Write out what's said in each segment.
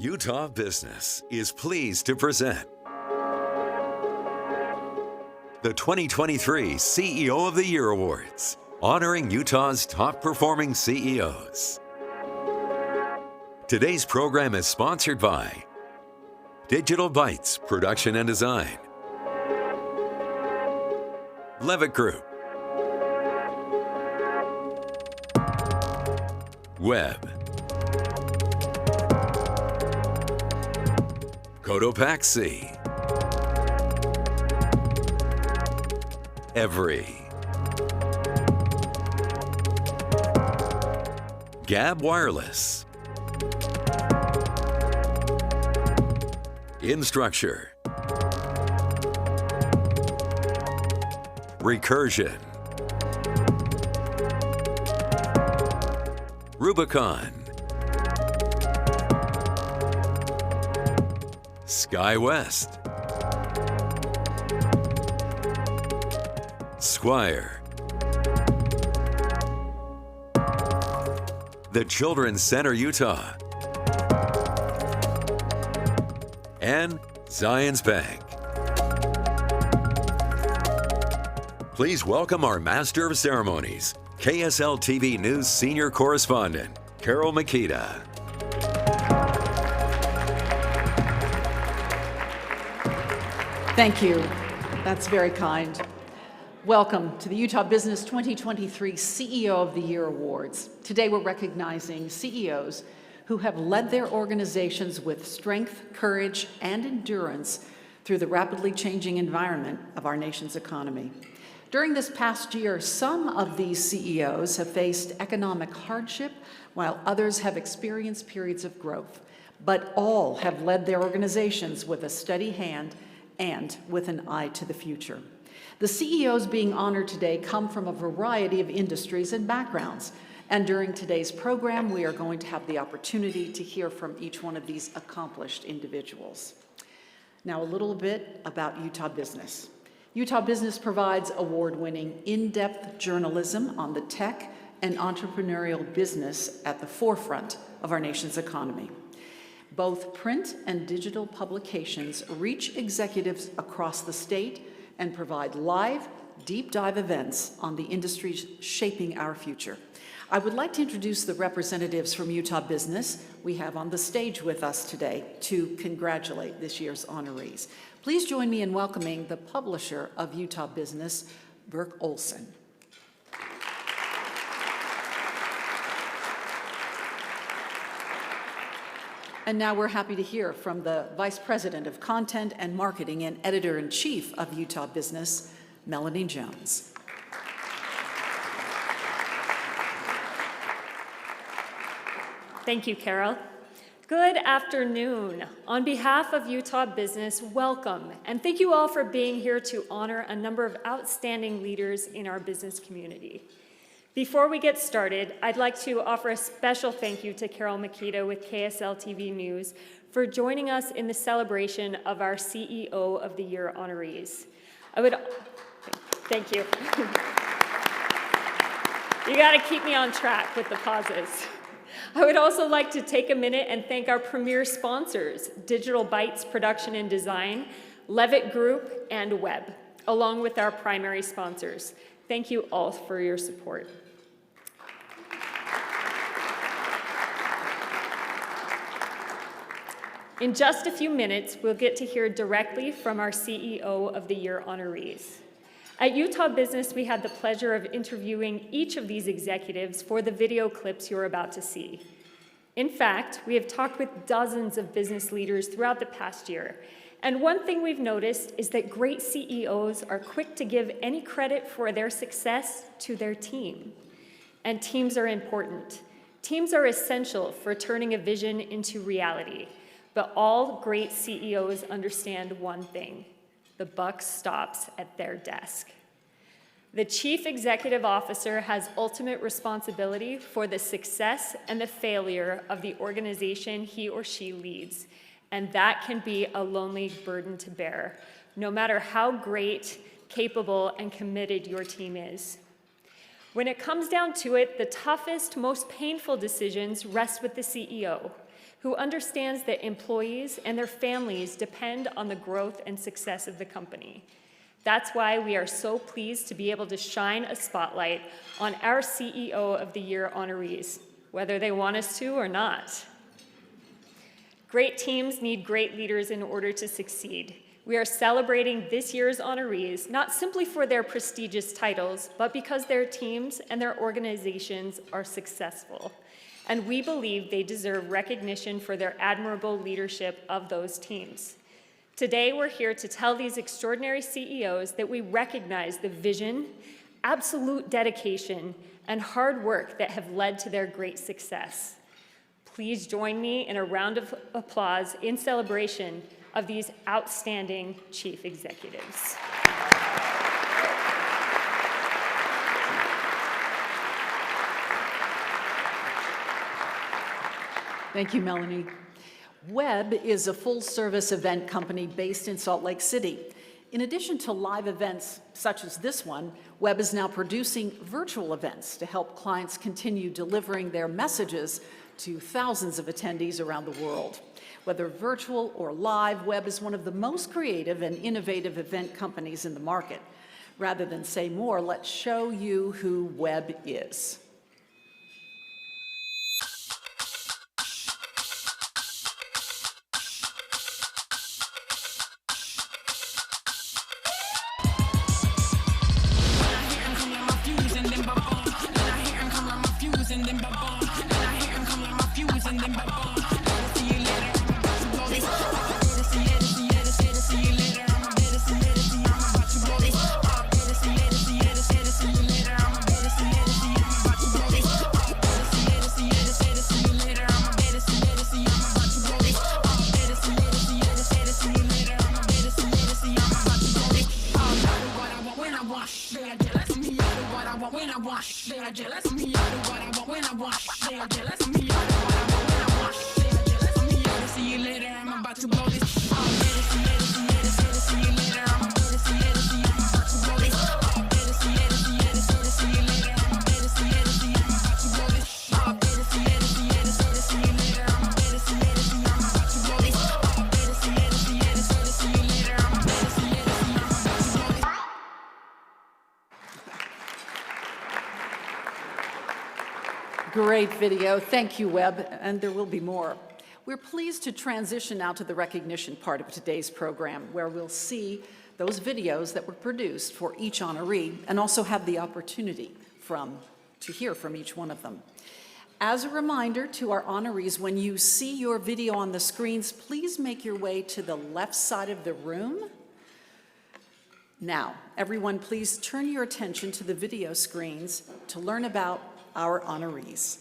Utah Business is pleased to present the 2023 CEO of the Year Awards, honoring Utah's top-performing CEOs. Today's program is sponsored by Digital Bytes Production and Design, Levitt Group, Web, Cotopaxi, Every, Gab Wireless, Instructure, Recursion, Rubicon, SkyWest, Squire, the Children's Center Utah, and Zions Bank. Please welcome our Master of Ceremonies, KSL TV News Senior Correspondent, Carol Makita. Thank you. That's very kind. Welcome to the Utah Business 2023 CEO of the Year Awards. Today we're recognizing CEOs who have led their organizations with strength, courage, and endurance through the rapidly changing environment of our nation's economy. During this past year, some of these CEOs have faced economic hardship, while others have experienced periods of growth. But all have led their organizations with a steady hand and with an eye to the future. The CEOs being honored today come from a variety of industries and backgrounds. And during today's program, we are going to have the opportunity to hear from each one of these accomplished individuals. Now, a little bit about Utah Business. Utah Business provides award-winning, in-depth journalism on the tech and entrepreneurial business at the forefront of our nation's economy. Both print and digital publications reach executives across the state and provide live, deep dive events on the industries shaping our future. I would like to introduce the representatives from Utah Business we have on the stage with us today to congratulate this year's honorees. Please join me in welcoming the publisher of Utah Business, Burke Olson. And now we're happy to hear from the Vice President of Content and Marketing and Editor-in-Chief of Utah Business, Melanie Jones. Thank you, Carol. Good afternoon. On behalf of Utah Business, welcome, and thank you all for being here to honor a number of outstanding leaders in our business community. Before we get started, I'd like to offer a special thank you to Carol Makita with KSL TV News for joining us in the celebration of our CEO of the Year honorees. Thank you. You gotta keep me on track with the pauses. I would also like to take a minute and thank our premier sponsors, Digital Bytes Production and Design, Levitt Group, and Web, along with our primary sponsors. Thank you all for your support. In just a few minutes, we'll get to hear directly from our CEO of the Year honorees. At Utah Business, we had the pleasure of interviewing each of these executives for the video clips you're about to see. In fact, we have talked with dozens of business leaders throughout the past year, and one thing we've noticed is that great CEOs are quick to give any credit for their success to their team. And teams are important. Teams are essential for turning a vision into reality. But all great CEOs understand one thing: the buck stops at their desk. The Chief Executive Officer has ultimate responsibility for the success and the failure of the organization he or she leads, and that can be a lonely burden to bear, no matter how great, capable, and committed your team is. When it comes down to it, the toughest, most painful decisions rest with the CEO, who understands that employees and their families depend on the growth and success of the company. That's why we are so pleased to be able to shine a spotlight on our CEO of the Year honorees, whether they want us to or not. Great teams need great leaders in order to succeed. We are celebrating this year's honorees not simply for their prestigious titles, but because their teams and their organizations are successful. And we believe they deserve recognition for their admirable leadership of those teams. Today, we're here to tell these extraordinary CEOs that we recognize the vision, absolute dedication, and hard work that have led to their great success. Please join me in a round of applause in celebration of these outstanding chief executives. Thank you, Melanie. Webb is a full-service event company based in Salt Lake City. In addition to live events such as this one, Webb is now producing virtual events to help clients continue delivering their messages to thousands of attendees around the world. Whether virtual or live, Webb is one of the most creative and innovative event companies in the market. Rather than say more, let's show you who Webb is. Great video. Thank you, Webb, and there will be more. We're pleased to transition now to the recognition part of today's program, where we'll see those videos that were produced for each honoree and also have the opportunity to hear from each one of them. As a reminder to our honorees, when you see your video on the screens, please make your way to the left side of the room. Now, everyone, please turn your attention to the video screens to learn about our honorees.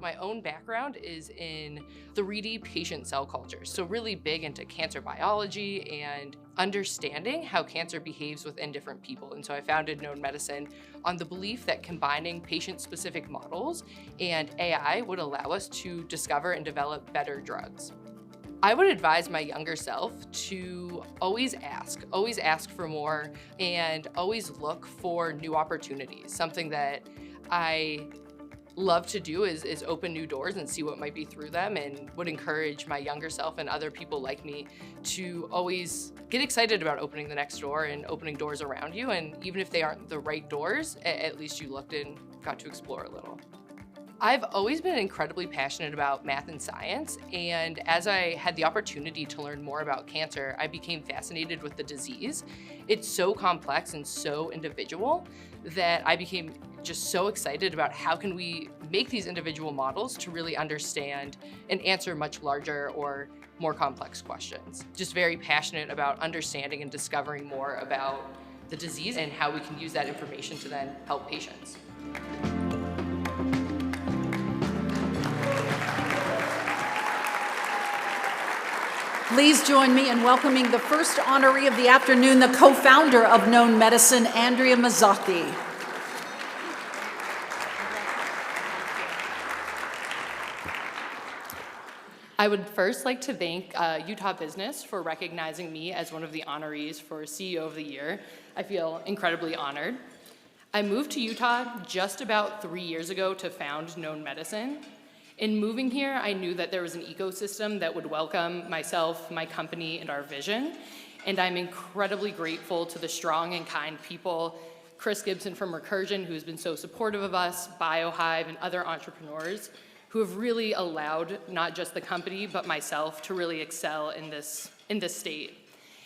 My own background is in 3D patient cell cultures, so really big into cancer biology and understanding how cancer behaves within different people. And so I founded Known Medicine on the belief that combining patient-specific models and AI would allow us to discover and develop better drugs. I would advise my younger self to always ask for more, and always look for new opportunities. Something that I love to do is open new doors and see what might be through them, and would encourage my younger self and other people like me to always get excited about opening the next door and opening doors around you. And even if they aren't the right doors, at least you looked and got to explore a little. I've always been incredibly passionate about math and science, and as I had the opportunity to learn more about cancer, I became fascinated with the disease. It's so complex and so individual that I became just so excited about how can we make these individual models to really understand and answer much larger or more complex questions. Just very passionate about understanding and discovering more about the disease and how we can use that information to then help patients. Please join me in welcoming the first honoree of the afternoon, the co-founder of Known Medicine, Andrea Mazzocchi. I would first like to thank Utah Business for recognizing me as one of the honorees for CEO of the Year. I feel incredibly honored. I moved to Utah just about 3 years ago to found Known Medicine. In moving here, I knew that there was an ecosystem that would welcome myself, my company, and our vision. And I'm incredibly grateful to the strong and kind people, Chris Gibson from Recursion, who's been so supportive of us, BioHive, and other entrepreneurs who have really allowed not just the company, but myself to really excel in this state.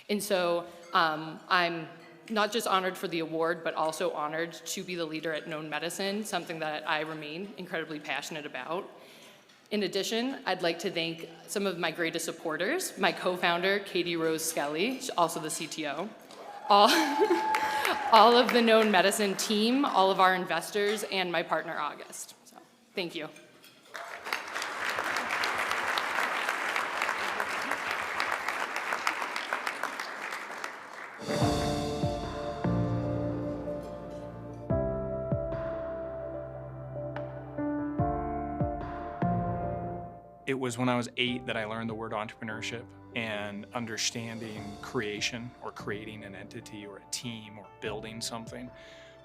And so I'm not just honored for the award, but also honored to be the leader at Known Medicine, something that I remain incredibly passionate about. In addition, I'd like to thank some of my greatest supporters, my co-founder, Katie Rose Skelly, also the CTO, all of the Known Medicine team, all of our investors, and my partner, August. So, thank you. It was when I was 8 that I learned the word entrepreneurship, and understanding creation or creating an entity or a team or building something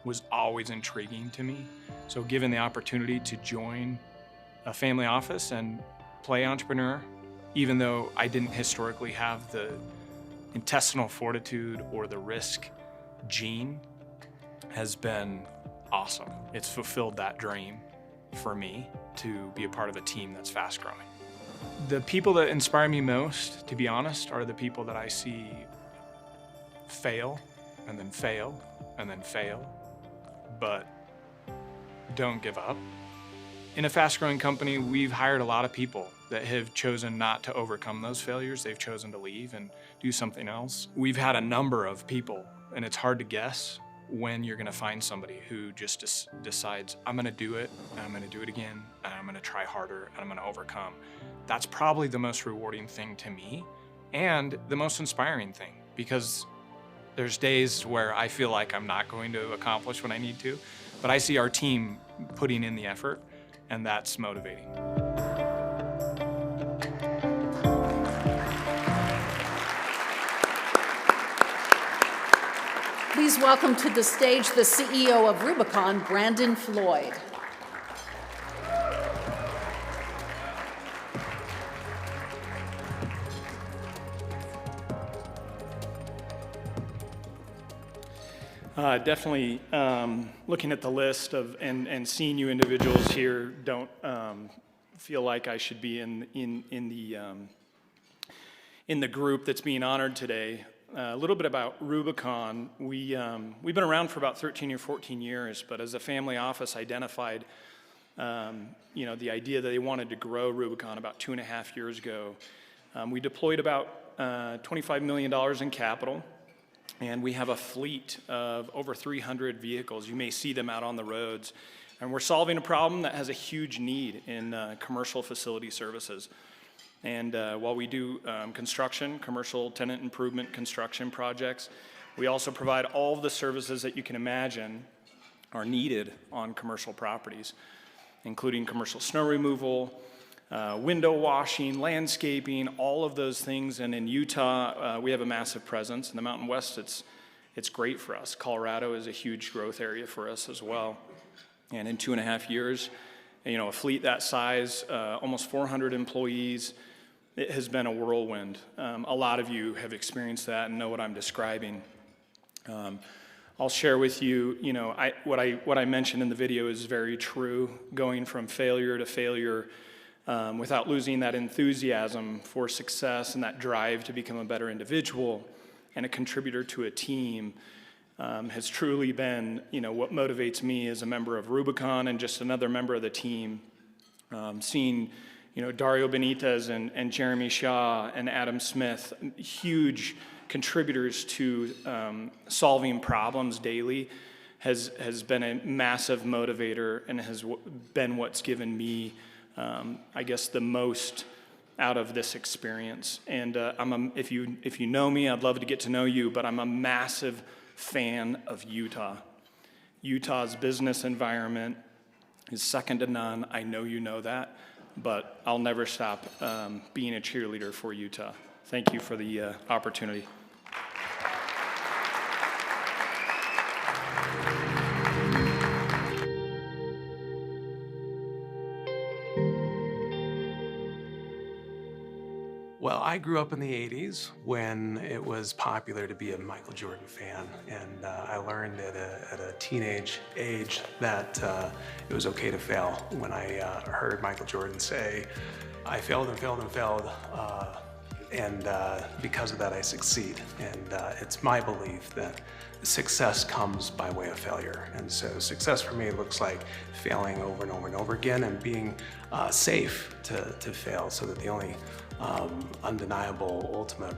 was always intriguing to me. So given the opportunity to join a family office and play entrepreneur, even though I didn't historically have the intestinal fortitude or the risk gene, has been awesome. It's fulfilled that dream for me to be a part of a team that's fast growing. The people that inspire me most, to be honest, are the people that I see fail and then fail and then fail, but don't give up. In a fast growing company, we've hired a lot of people that have chosen not to overcome those failures. They've chosen to leave and do something else. We've had a number of people, and it's hard to guess when you're gonna find somebody who just decides, I'm gonna do it, and I'm gonna do it again, and I'm gonna try harder, and I'm gonna overcome. That's probably the most rewarding thing to me, and the most inspiring thing, because there's days where I feel like I'm not going to accomplish what I need to, but I see our team putting in the effort, and that's motivating. Please welcome to the stage the CEO of Rubicon, Brandon Floyd. Definitely looking at the list of and seeing you individuals here, don't feel like I should be in the group that's being honored today. A little bit about Rubicon. We've been around for about 13 or 14 years, but as a family office identified the idea that they wanted to grow Rubicon about 2.5 years ago. We deployed about $25 million in capital, and we have a fleet of over 300 vehicles. You may see them out on the roads, and we're solving a problem that has a huge need in commercial facility services. And while we do construction, commercial tenant improvement construction projects, we also provide all of the services that you can imagine are needed on commercial properties, including commercial snow removal, window washing, landscaping, all of those things. And in Utah, we have a massive presence. In the Mountain West, it's great for us. Colorado is a huge growth area for us as well. And in 2.5 years, a fleet that size, almost 400 employees, it has been a whirlwind. A lot of you have experienced that and know what I'm describing. I'll share with you, what I mentioned in the video is very true. Going from failure to failure without losing that enthusiasm for success and that drive to become a better individual and a contributor to a team has truly been, what motivates me as a member of Rubicon and just another member of the team. Seeing Dario Benitez and Jeremy Shaw and Adam Smith, huge contributors to solving problems daily, has been a massive motivator and has been what's given me, I guess, the most out of this experience. And if you know me, I'd love to get to know you, but I'm a massive fan of Utah. Utah's business environment is second to none. I know you know that. but I'll never stop being a cheerleader for Utah. Thank you for the opportunity. Well, I grew up in the 80s when it was popular to be a Michael Jordan fan, and I learned at a teenage age that it was okay to fail. When I heard Michael Jordan say, I failed and failed and failed, and because of that I succeed. And it's my belief that success comes by way of failure. And so success for me looks like failing over and over and over again and being safe to fail, so that the only undeniable ultimate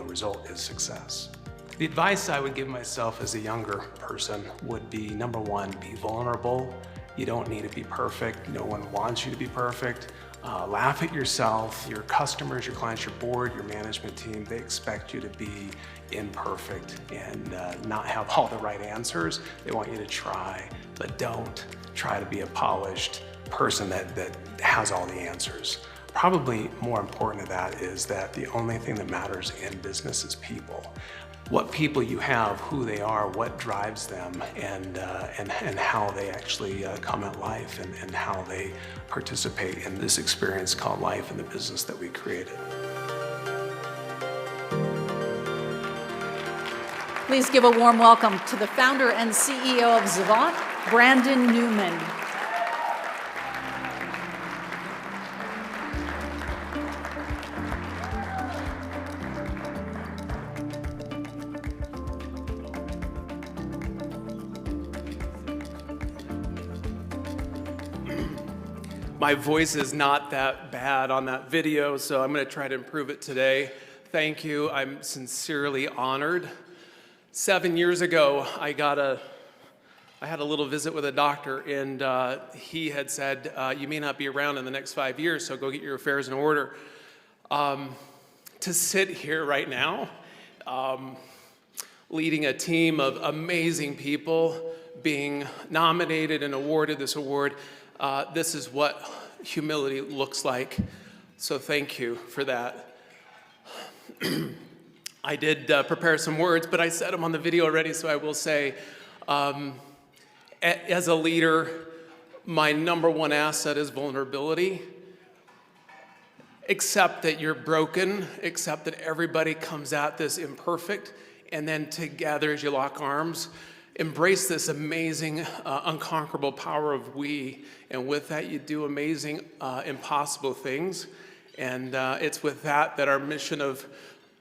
result is success. The advice I would give myself as a younger person would be, number one, be vulnerable. You don't need to be perfect. No one wants you to be perfect. Laugh at yourself. Your customers, your clients, your board, your management team, they expect you to be imperfect and not have all the right answers. They want you to try, but don't try to be a polished person that has all the answers. Probably more important to that is that the only thing that matters in business is people. What people you have, who they are, what drives them, and how they actually come at life, and how they participate in this experience called life and the business that we created. Please give a warm welcome to the founder and CEO of Zavant, Brandon Newman. My voice is not that bad on that video, so I'm going to try to improve it today. Thank you. I'm sincerely honored. 7 years ago, I had a little visit with a doctor, and he had said, you may not be around in the next 5 years, so go get your affairs in order. To sit here right now, leading a team of amazing people, being nominated and awarded this award, this is what humility looks like. So thank you for that. I did prepare some words, but I said them on the video already, so I will say, as a leader, my number one asset is vulnerability. Accept that you're broken, accept that everybody comes at this imperfect, and then together as you lock arms, embrace this amazing, unconquerable power of we, and with that you do amazing, impossible things. And it's with that our mission of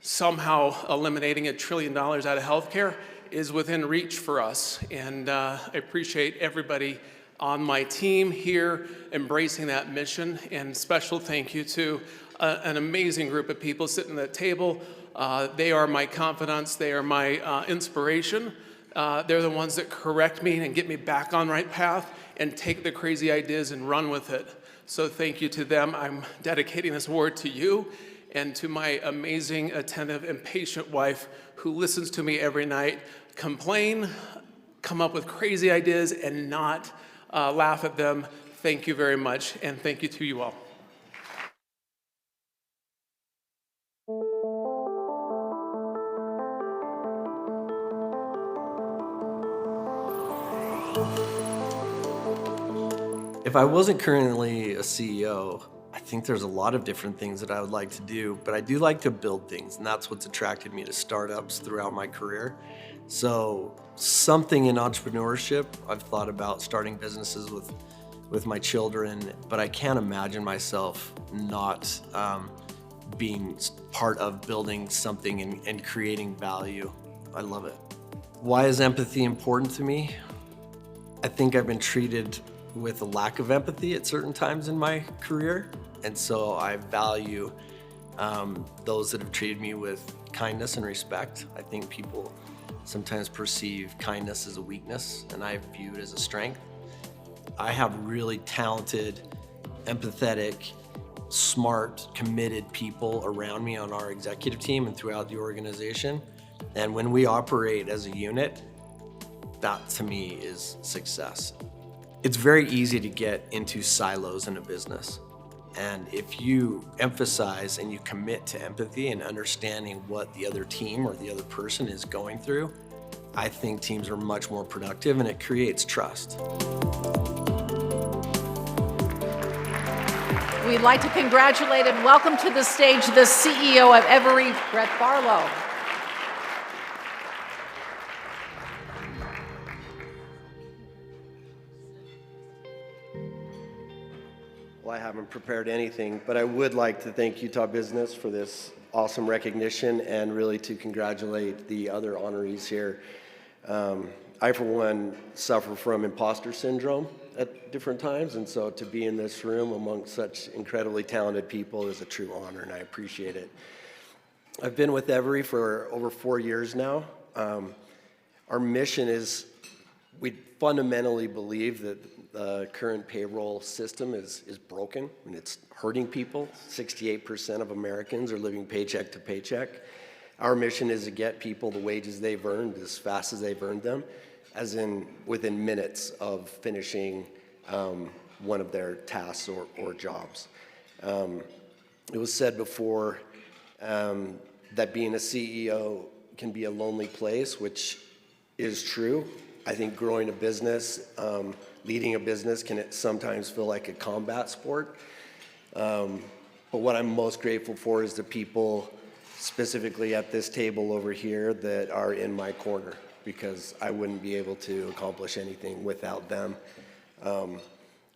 somehow eliminating $1 trillion out of healthcare is within reach for us. And I appreciate everybody on my team here embracing that mission. And special thank you to an amazing group of people sitting at the table. They are my confidants, they are my inspiration. They're the ones that correct me and get me back on the right path and take the crazy ideas and run with it. So thank you to them. I'm dedicating this award to you and to my amazing, attentive, and patient wife who listens to me every night, complain, come up with crazy ideas, and not laugh at them. Thank you very much, and thank you to you all. If I wasn't currently a CEO, I think there's a lot of different things that I would like to do, but I do like to build things, and that's what's attracted me to startups throughout my career. So something in entrepreneurship, I've thought about starting businesses with my children, but I can't imagine myself not being part of building something and creating value. I love it. Why is empathy important to me? I think I've been treated with a lack of empathy at certain times in my career, and so I value those that have treated me with kindness and respect. I think people sometimes perceive kindness as a weakness, and I view it as a strength. I have really talented, empathetic, smart, committed people around me on our executive team and throughout the organization. And when we operate as a unit, that to me is success. It's very easy to get into silos in a business. And if you emphasize and you commit to empathy and understanding what the other team or the other person is going through, I think teams are much more productive and it creates trust. We'd like to congratulate and welcome to the stage the CEO of Every, Brett Barlow. Well, I haven't prepared anything, but I would like to thank Utah Business for this awesome recognition and really to congratulate the other honorees here. I, for one, suffer from imposter syndrome at different times, and so to be in this room amongst such incredibly talented people is a true honor, and I appreciate it. I've been with Every for over 4 years now. Our mission is, we fundamentally believe that the current payroll system is broken and it's hurting people. 68% of Americans are living paycheck to paycheck. Our mission is to get people the wages they've earned as fast as they've earned them, as in within minutes of finishing one of their tasks or jobs. It was said before that being a CEO can be a lonely place, which is true. I think growing a business, leading a business can sometimes feel like a combat sport. But what I'm most grateful for is the people specifically at this table over here that are in my corner, because I wouldn't be able to accomplish anything without them.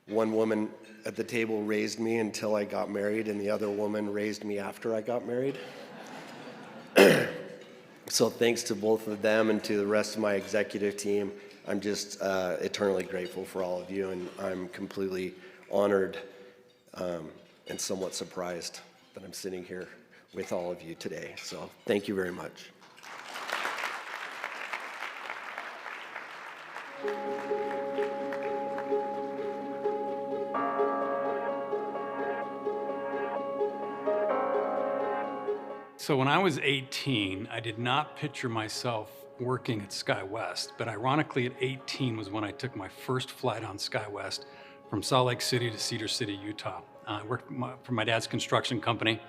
One woman at the table raised me until I got married, and the other woman raised me after I got married. So thanks to both of them and to the rest of my executive team. I'm just eternally grateful for all of you, and I'm completely honored and somewhat surprised that I'm sitting here with all of you today. So thank you very much. So when I was 18, I did not picture myself working at SkyWest, but ironically at 18 was when I took my first flight on SkyWest from Salt Lake City to Cedar City, Utah. I worked for my dad's construction company,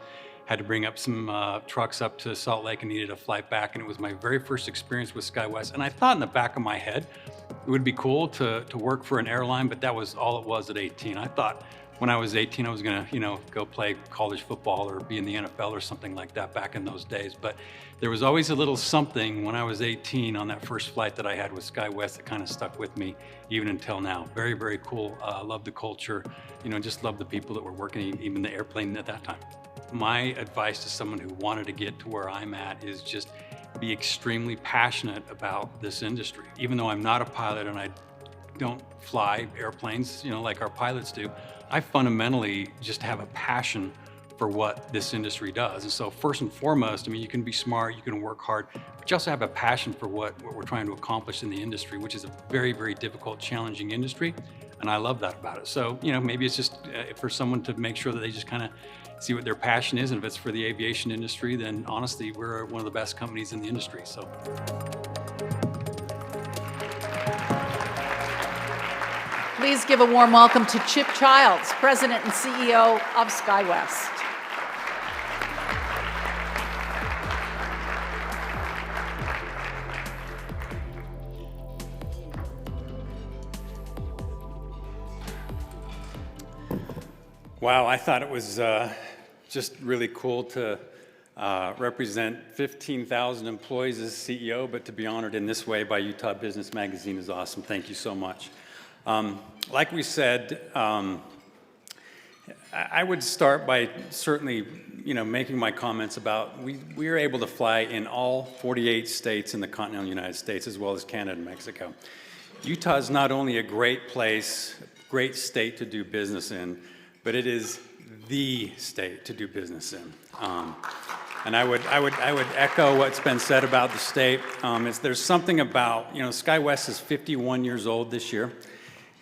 had to bring up some trucks up to Salt Lake and needed a flight back, and it was my very first experience with SkyWest. And I thought in the back of my head, it would be cool to work for an airline, but that was all it was at 18. I thought when I was 18, I was gonna, go play college football or be in the NFL or something like that back in those days. But there was always a little something when I was 18 on that first flight that I had with SkyWest that kind of stuck with me even until now. Very, very cool. Love the culture, just love the people that were working, even the airplane at that time. My advice to someone who wanted to get to where I'm at is just be extremely passionate about this industry. Even though I'm not a pilot and I don't fly airplanes, like our pilots do, I fundamentally just have a passion for what this industry does. And so first and foremost, you can be smart, you can work hard, but you also have a passion for what we're trying to accomplish in the industry, which is a very, very difficult, challenging industry. And I love that about it. So, maybe it's just for someone to make sure that they just kind of see what their passion is. And if it's for the aviation industry, then honestly, we're one of the best companies in the industry. So. Please give a warm welcome to Chip Childs, President and CEO of SkyWest. Wow, I thought it was just really cool to represent 15,000 employees as CEO, but to be honored in this way by Utah Business Magazine is awesome. Thank you so much. Like we said, I would start by certainly, making my comments about we are able to fly in all 48 states in the continental United States, as well as Canada and Mexico. Utah is not only a great place, great state to do business in, but it is the state to do business in. And I would echo what's been said about the state. There's something about, SkyWest is 51 years old this year.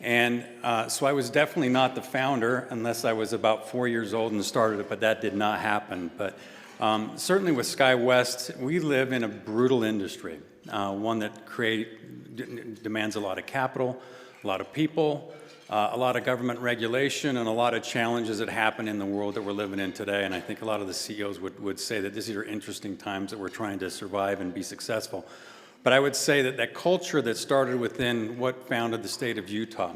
And so I was definitely not the founder unless I was about 4 years old and started it, but that did not happen. But certainly with SkyWest, we live in a brutal industry, one that demands a lot of capital, a lot of people, a lot of government regulation, and a lot of challenges that happen in the world that we're living in today. And I think a lot of the CEOs would say that these are interesting times that we're trying to survive and be successful. But I would say that that culture that started within what founded the state of Utah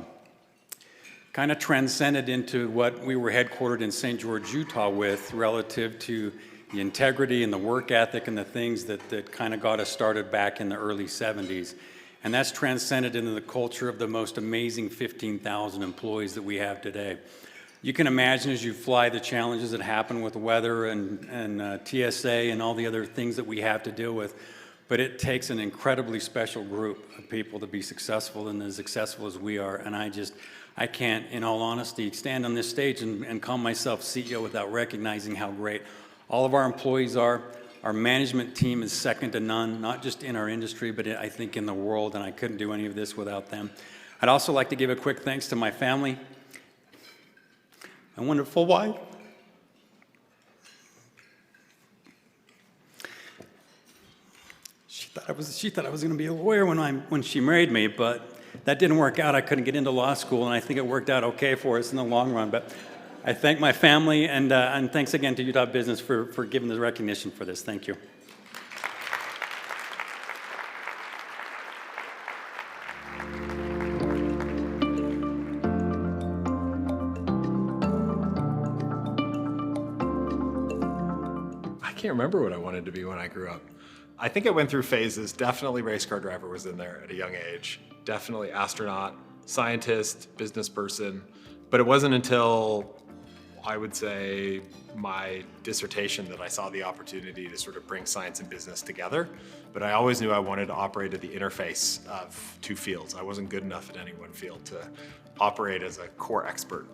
kind of transcended into what we were headquartered in St. George, Utah with, relative to the integrity and the work ethic and the things that kind of got us started back in the early 70s. And that's transcended into the culture of the most amazing 15,000 employees that we have today. You can imagine as you fly the challenges that happen with weather and TSA and all the other things that we have to deal with. But it takes an incredibly special group of people to be successful and as successful as we are. And I can't, in all honesty, stand on this stage and call myself CEO without recognizing how great all of our employees are. Our management team is second to none, not just in our industry, but I think in the world, and I couldn't do any of this without them. I'd also like to give a quick thanks to my family, my wonderful wife. She thought I was going to be a lawyer when she married me, but that didn't work out. I couldn't get into law school, and I think it worked out okay for us in the long run. But I thank my family, and thanks again to Utah Business for giving the recognition for this. Thank you. I can't remember what I wanted to be when I grew up. I think I went through phases. Definitely race car driver was in there at a young age. Definitely astronaut, scientist, business person. But it wasn't until, I would say, my dissertation that I saw the opportunity to sort of bring science and business together. But I always knew I wanted to operate at the interface of two fields. I wasn't good enough at any one field to operate as a core expert.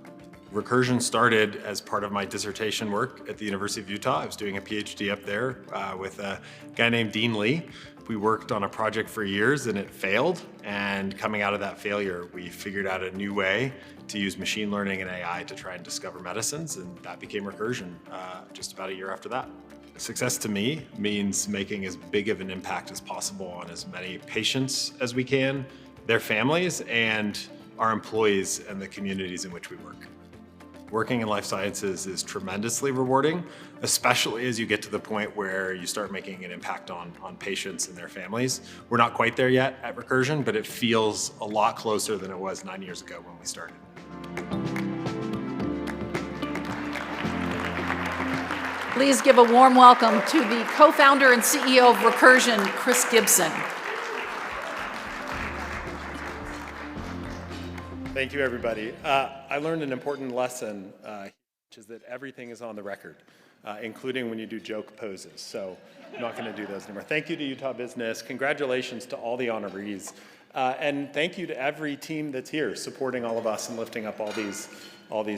Recursion started as part of my dissertation work at the University of Utah. I was doing a PhD up there with a guy named Dean Lee. We worked on a project for years and it failed. And coming out of that failure, we figured out a new way to use machine learning and AI to try and discover medicines, and that became Recursion just about a year after that. Success to me means making as big of an impact as possible on as many patients as we can, their families, and our employees and the communities in which we work. Working in life sciences is tremendously rewarding, especially as you get to the point where you start making an impact on patients and their families. We're not quite there yet at Recursion, but it feels a lot closer than it was 9 years ago when we started. Please give a warm welcome to the co-founder and CEO of Recursion, Chris Gibson. Thank you, everybody. I learned an important lesson, which is that everything is on the record, including when you do joke poses. So I'm not going to do those anymore. Thank you to Utah Business. Congratulations to all the honorees. And thank you to every team that's here supporting all of us and lifting up all these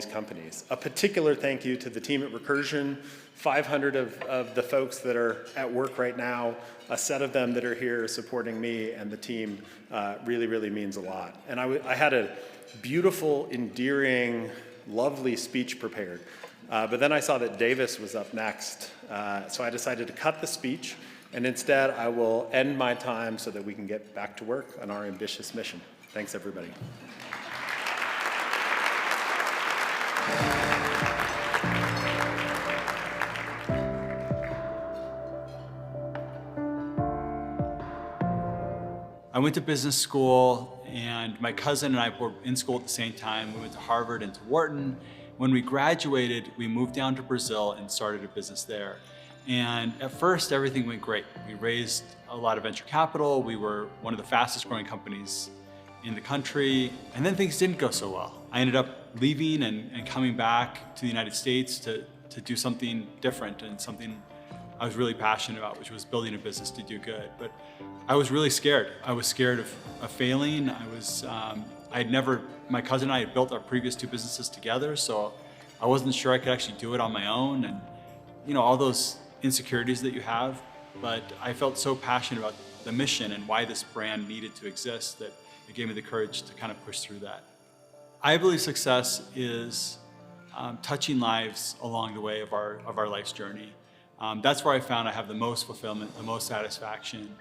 companies. A particular thank you to the team at Recursion, 500 of the folks that are at work right now, a set of them that are here supporting me and the team really, really means a lot. And I had a beautiful, endearing, lovely speech prepared. But then I saw that Davis was up next, so I decided to cut the speech, and instead I will end my time so that we can get back to work on our ambitious mission. Thanks, everybody. I went to business school, and my cousin and I were in school at the same time. We went to Harvard and to Wharton. When we graduated, we moved down to Brazil and started a business there. And at first, everything went great. We raised a lot of venture capital. We were one of the fastest growing companies in the country. And then things didn't go so well. I ended up leaving and coming back to the United States to do something different and something I was really passionate about, which was building a business to do good. But I was really scared. I was scared of failing. My cousin and I had built our previous two businesses together, so I wasn't sure I could actually do it on my own, and all those insecurities that you have. But I felt so passionate about the mission and why this brand needed to exist that it gave me the courage to kind of push through that. I believe success is touching lives along the way of our life's journey. That's where I found I have the most fulfillment, the most satisfaction.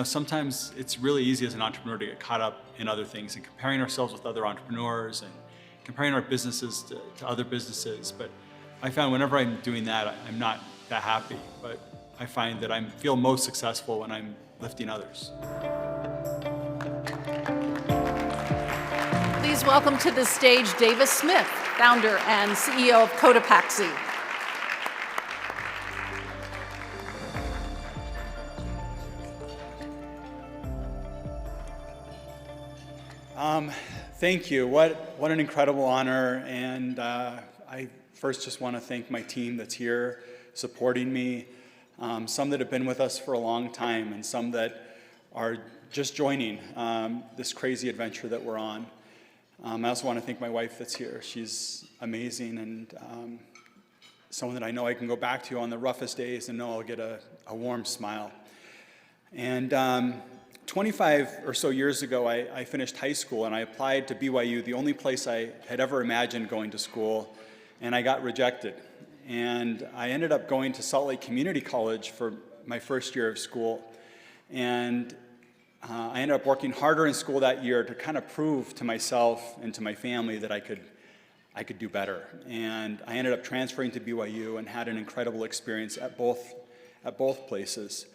sometimes it's really easy as an entrepreneur to get caught up in other things and comparing ourselves with other entrepreneurs and comparing our businesses to other businesses. But I found whenever I'm doing that, I'm not that happy. But I find that I feel most successful when I'm lifting others. Please welcome to the stage Davis Smith, founder and CEO of Cotopaxi. Thank you. What an incredible honor. And I first just want to thank my team that's here supporting me, some that have been with us for a long time and some that are just joining this crazy adventure that we're on. I also want to thank my wife that's here. She's amazing and someone that I know I can go back to on the roughest days and know I'll get a warm smile. And 25 or so years ago, I finished high school and I applied to BYU, the only place I had ever imagined going to school, and I got rejected. And I ended up going to Salt Lake Community College for my first year of school. And I ended up working harder in school that year to kind of prove to myself and to my family that I could do better. And I ended up transferring to BYU and had an incredible experience at both places.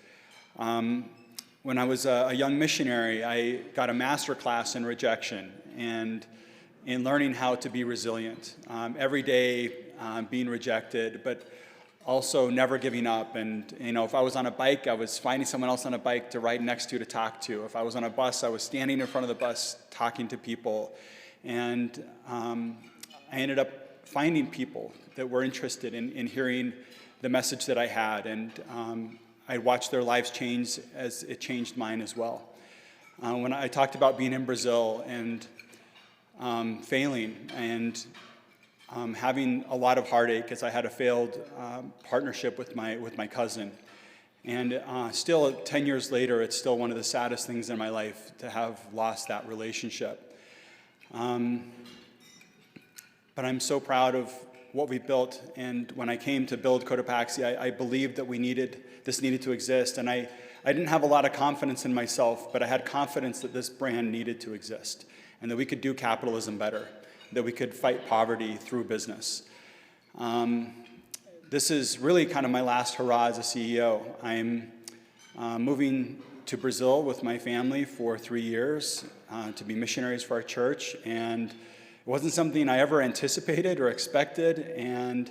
When I was a young missionary, I got a master class in rejection and in learning how to be resilient. Every day being rejected, but also never giving up. And if I was on a bike, I was finding someone else on a bike to ride next to talk to. If I was on a bus, I was standing in front of the bus talking to people. And I ended up finding people that were interested in hearing the message that I had. And I watched their lives change as it changed mine as well. When I talked about being in Brazil and failing and having a lot of heartache as I had a failed partnership with my cousin. And still 10 years later, it's still one of the saddest things in my life to have lost that relationship. But I'm so proud of what we built, and when I came to build Cotopaxi, I believed that this needed to exist, and I didn't have a lot of confidence in myself, but I had confidence that this brand needed to exist, and that we could do capitalism better, that we could fight poverty through business. This is really kind of my last hurrah as a CEO. I'm moving to Brazil with my family for 3 years to be missionaries for our church, and it wasn't something I ever anticipated or expected, and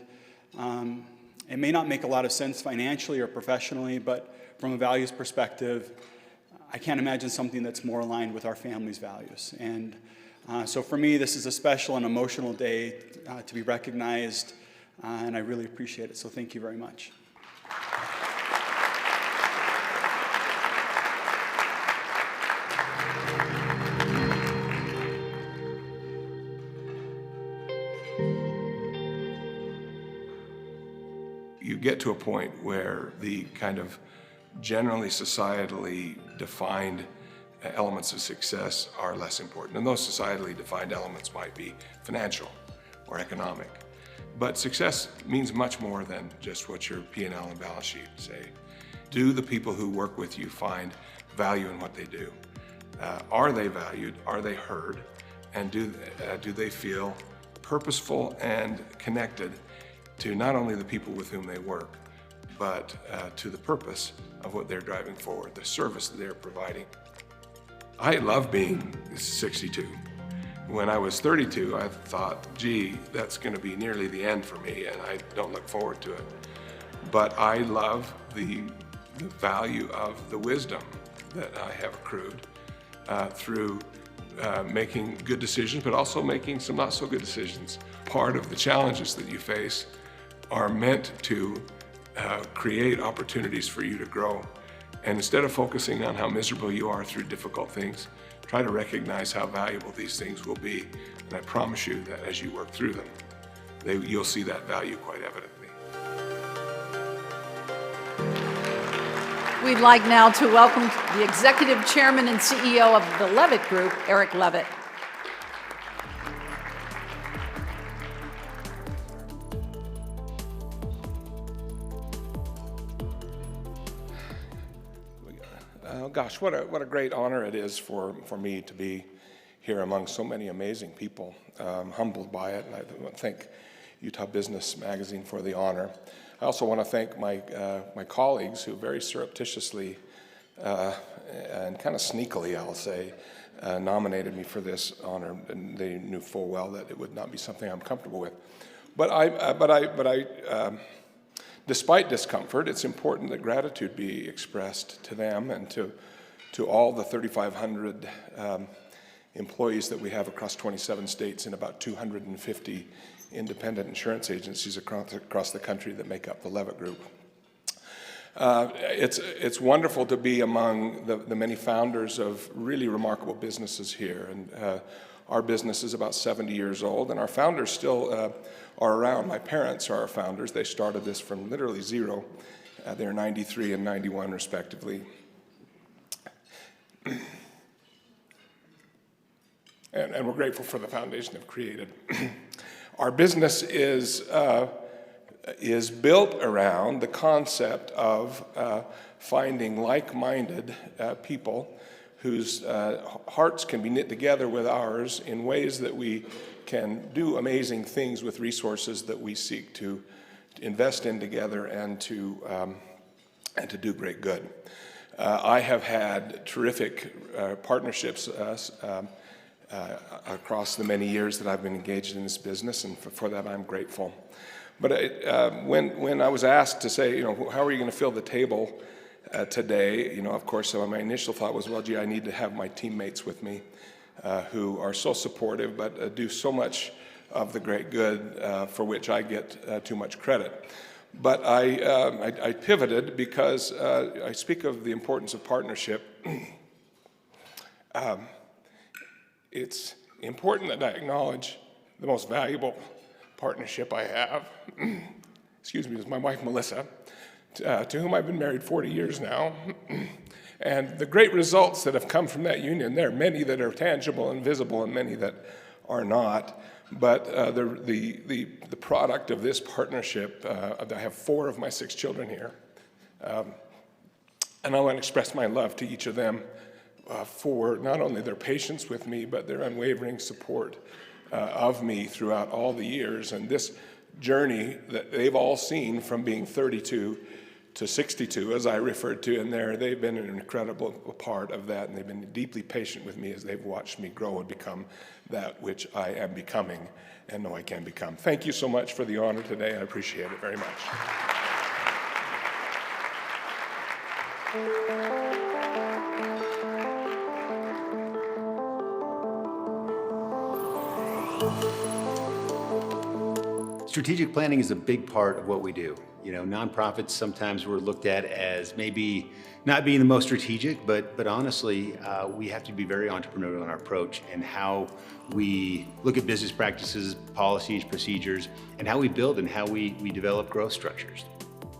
it may not make a lot of sense financially or professionally, but from a values perspective, I can't imagine something that's more aligned with our family's values. And so for me, this is a special and emotional day to be recognized, and I really appreciate it. So thank you very much. You get to a point where the kind of generally societally defined elements of success are less important. And those societally defined elements might be financial or economic. But success means much more than just what your P&L and balance sheet say. Do the people who work with you find value in what they do? Are they valued? Are they heard? And do they feel purposeful and connected to not only the people with whom they work, but to the purpose of what they're driving forward, the service that they're providing. I love being 62. When I was 32, I thought, gee, that's going to be nearly the end for me, and I don't look forward to it. But I love the value of the wisdom that I have accrued through making good decisions, but also making some not so good decisions. Part of the challenges that you face are meant to create opportunities for you to grow. And instead of focusing on how miserable you are through difficult things, try to recognize how valuable these things will be. And I promise you that as you work through them, you'll see that value quite evidently. We'd like now to welcome the Executive Chairman and CEO of the Levitt Group, Eric Levitt. gosh, what a great honor it is for me to be here among so many amazing people. I'm humbled by it, and I want to thank Utah Business Magazine for the honor. I also want to thank my colleagues who very surreptitiously and kind of sneakily, I'll say, nominated me for this honor, and they knew full well that it would not be something I'm comfortable with. But despite discomfort, it's important that gratitude be expressed to them and to all the 3,500 employees that we have across 27 states and about 250 independent insurance agencies across the country that make up the Levitt Group. It's wonderful to be among the many founders of really remarkable businesses here. And our business is about 70 years old, and our founders still are around. My parents are our founders. They started this from literally zero. They're 93 and 91, respectively. And we're grateful for the foundation they've created. Our business is built around the concept of finding like-minded people whose hearts can be knit together with ours in ways that we can do amazing things with resources that we seek to invest in together and to do great good. I have had terrific partnerships across the many years that I've been engaged in this business, and for that I'm grateful. But when I was asked to say, how are you going to fill the table today, of course, my initial thought was, well, gee, I need to have my teammates with me who are so supportive but do so much of the great good for which I get too much credit. But I pivoted because I speak of the importance of partnership. It's important that I acknowledge the most valuable partnership I have, excuse me, is my wife, Melissa, to whom I've been married 40 years now. And the great results that have come from that union, there are many that are tangible and visible and many that are not. But the product of this partnership, I have 4 of my 6 children here. And I want to express my love to each of them for not only their patience with me, but their unwavering support of me throughout all the years. And this journey that they've all seen from being 32 to 62, as I referred to in there, they've been an incredible part of that, and they've been deeply patient with me as they've watched me grow and become that which I am becoming and know I can become. Thank you so much for the honor today. I appreciate it very much. Strategic planning is a big part of what we do. Nonprofits sometimes we're looked at as maybe not being the most strategic, but honestly, we have to be very entrepreneurial in our approach and how we look at business practices, policies, procedures, and how we build and how we develop growth structures.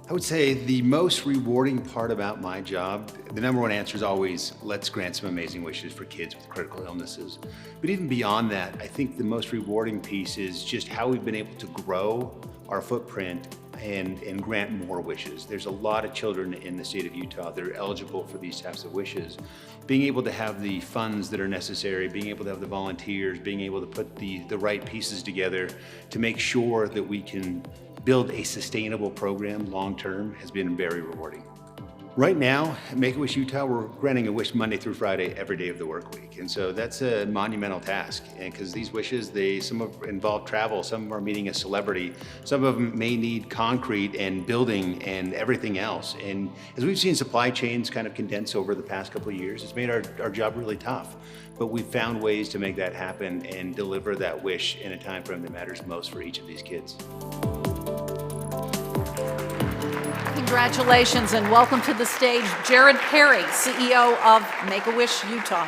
I would say the most rewarding part about my job, the number one answer is always, let's grant some amazing wishes for kids with critical illnesses. But even beyond that, I think the most rewarding piece is just how we've been able to grow our footprint and grant more wishes. There's a lot of children in the state of Utah that are eligible for these types of wishes. Being able to have the funds that are necessary, being able to have the volunteers, being able to put the right pieces together to make sure that we can build a sustainable program long-term has been very rewarding. Right now, at Make-A-Wish Utah, we're granting a wish Monday through Friday, every day of the work week. And so that's a monumental task. And because these wishes, some of them involve travel, some of them are meeting a celebrity, some of them may need concrete and building and everything else. And as we've seen supply chains kind of condense over the past couple of years, it's made our job really tough. But we've found ways to make that happen and deliver that wish in a time frame that matters most for each of these kids. Congratulations and welcome to the stage, Jared Perry, CEO of Make-A-Wish Utah.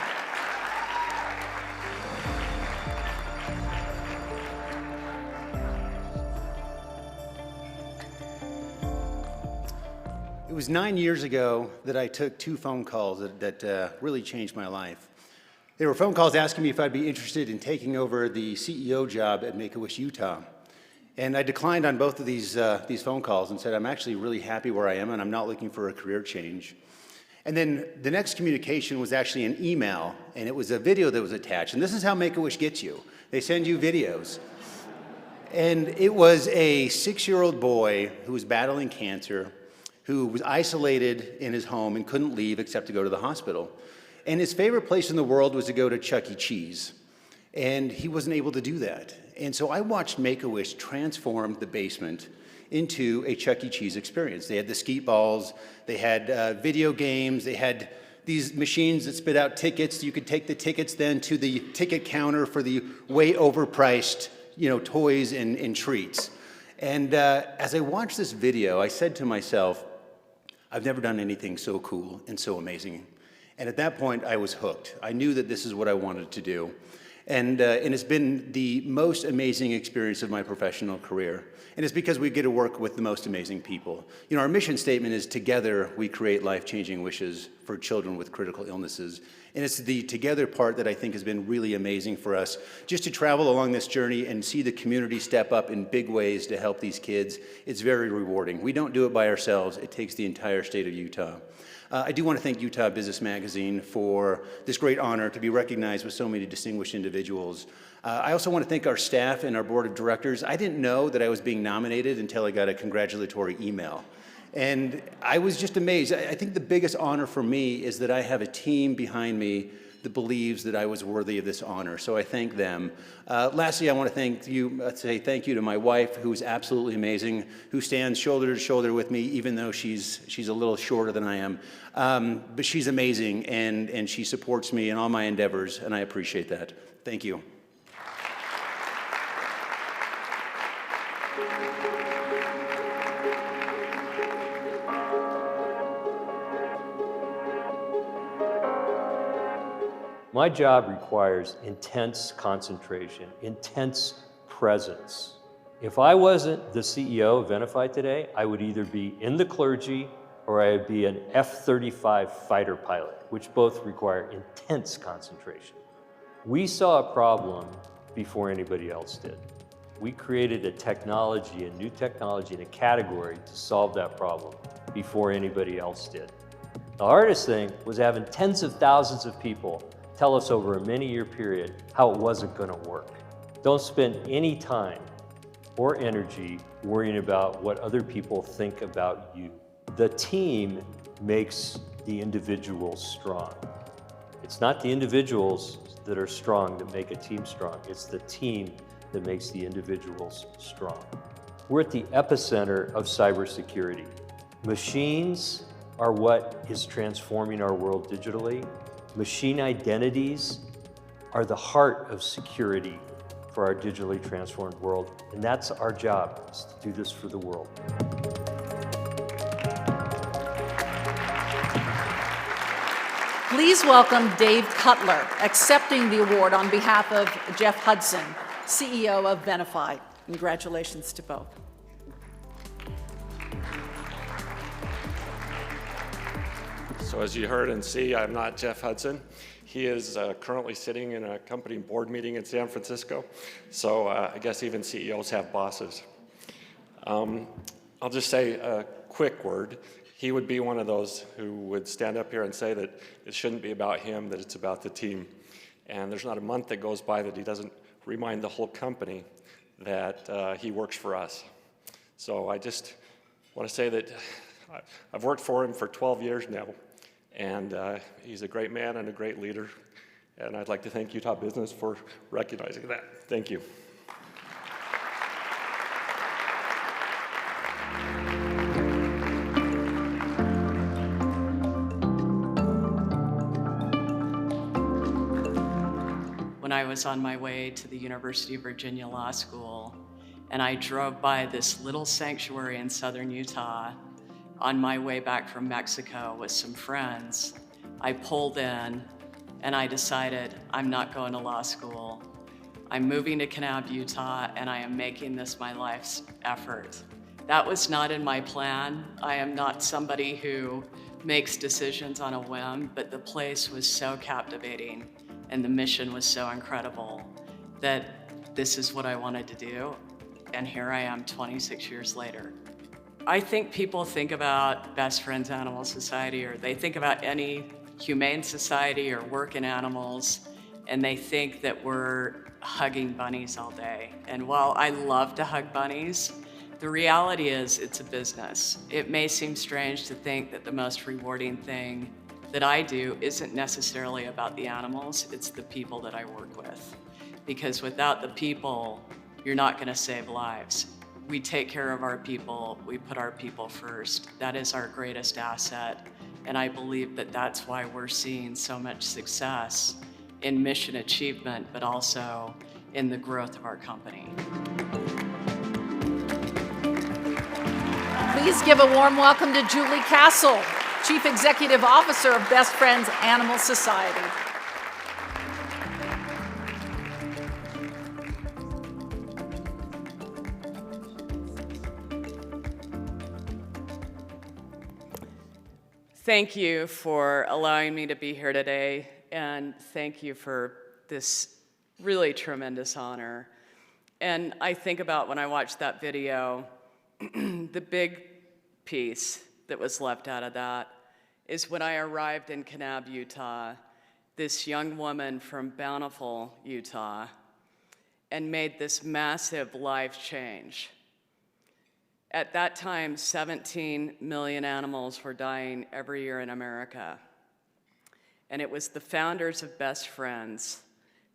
It was 9 years ago that I took 2 phone calls that really changed my life. They were phone calls asking me if I'd be interested in taking over the CEO job at Make-A-Wish Utah. And I declined on both of these phone calls and said, I'm actually really happy where I am and I'm not looking for a career change. And then the next communication was actually an email, and it was a video that was attached. And this is how Make-A-Wish gets you. They send you videos. And it was a 6-year-old boy who was battling cancer, who was isolated in his home and couldn't leave except to go to the hospital. And his favorite place in the world was to go to Chuck E. Cheese. And he wasn't able to do that. And so I watched Make-A-Wish transform the basement into a Chuck E. Cheese experience. They had the skeet balls, they had video games, they had these machines that spit out tickets. You could take the tickets then to the ticket counter for the way overpriced, toys and treats. And as I watched this video, I said to myself, I've never done anything so cool and so amazing. And at that point, I was hooked. I knew that this is what I wanted to do. And it's been the most amazing experience of my professional career. And it's because we get to work with the most amazing people. Our mission statement is together we create life-changing wishes for children with critical illnesses. And it's the together part that I think has been really amazing for us. Just to travel along this journey and see the community step up in big ways to help these kids, it's very rewarding. We don't do it by ourselves. It takes the entire state of Utah. I do want to thank Utah Business Magazine for this great honor to be recognized with so many distinguished individuals. I also want to thank our staff and our board of directors. I didn't know that I was being nominated until I got a congratulatory email. And I was just amazed. I think the biggest honor for me is that I have a team behind me that believes that I was worthy of this honor. So I thank them. Lastly, I want to say thank you to my wife, who's absolutely amazing, who stands shoulder to shoulder with me, even though she's a little shorter than I am. But she's amazing, and she supports me in all my endeavors, and I appreciate that. Thank you. My job requires intense concentration, intense presence. If I wasn't the CEO of Venafi today, I would either be in the clergy or I would be an F-35 fighter pilot, which both require intense concentration. We saw a problem before anybody else did. We created a technology, a new technology in a category to solve that problem before anybody else did. The hardest thing was having tens of thousands of people tell us over a many-year period how it wasn't going to work. Don't spend any time or energy worrying about what other people think about you. The team makes the individuals strong. It's not the individuals that are strong that make a team strong. It's the team that makes the individuals strong. We're at the epicenter of cybersecurity. Machines are what is transforming our world digitally. Machine identities are the heart of security for our digitally transformed world, and that's our job, is to do this for the world. Please welcome Dave Cutler, accepting the award on behalf of Jeff Hudson, CEO of Venafi. Congratulations to both. So as you heard and see, I'm not Jeff Hudson. He is currently sitting in a company board meeting in San Francisco. So I guess even CEOs have bosses. I'll just say a quick word. He would be one of those who would stand up here and say that it shouldn't be about him, that it's about the team. And there's not a month that goes by that he doesn't remind the whole company that he works for us. So I just want to say that I've worked for him for 12 years now. And he's a great man and a great leader. And I'd like to thank Utah Business for recognizing that. Thank you. When I was on my way to the University of Virginia Law School, and I drove by this little sanctuary in southern Utah, on my way back from Mexico with some friends, I pulled in and I decided I'm not going to law school. I'm moving to Kanab, Utah, and I am making this my life's effort. That was not in my plan. I am not somebody who makes decisions on a whim, but the place was so captivating and the mission was so incredible that this is what I wanted to do. And here I am 26 years later. I think people think about Best Friends Animal Society, or they think about any humane society or work in animals, and they think that we're hugging bunnies all day. And while I love to hug bunnies, the reality is it's a business. It may seem strange to think that the most rewarding thing that I do isn't necessarily about the animals, it's the people that I work with. Because without the people, you're not gonna save lives. We take care of our people, we put our people first. That is our greatest asset. And I believe that that's why we're seeing so much success in mission achievement, but also in the growth of our company. Please give a warm welcome to Julie Castle, Chief Executive Officer of Best Friends Animal Society. Thank you for allowing me to be here today, and thank you for this really tremendous honor. And I think about when I watched that video, the big piece that was left out of that is when I arrived in Kanab, Utah, this young woman from Bountiful, Utah, and made this massive life change. At that time, 17 million animals were dying every year in America. And it was the founders of Best Friends,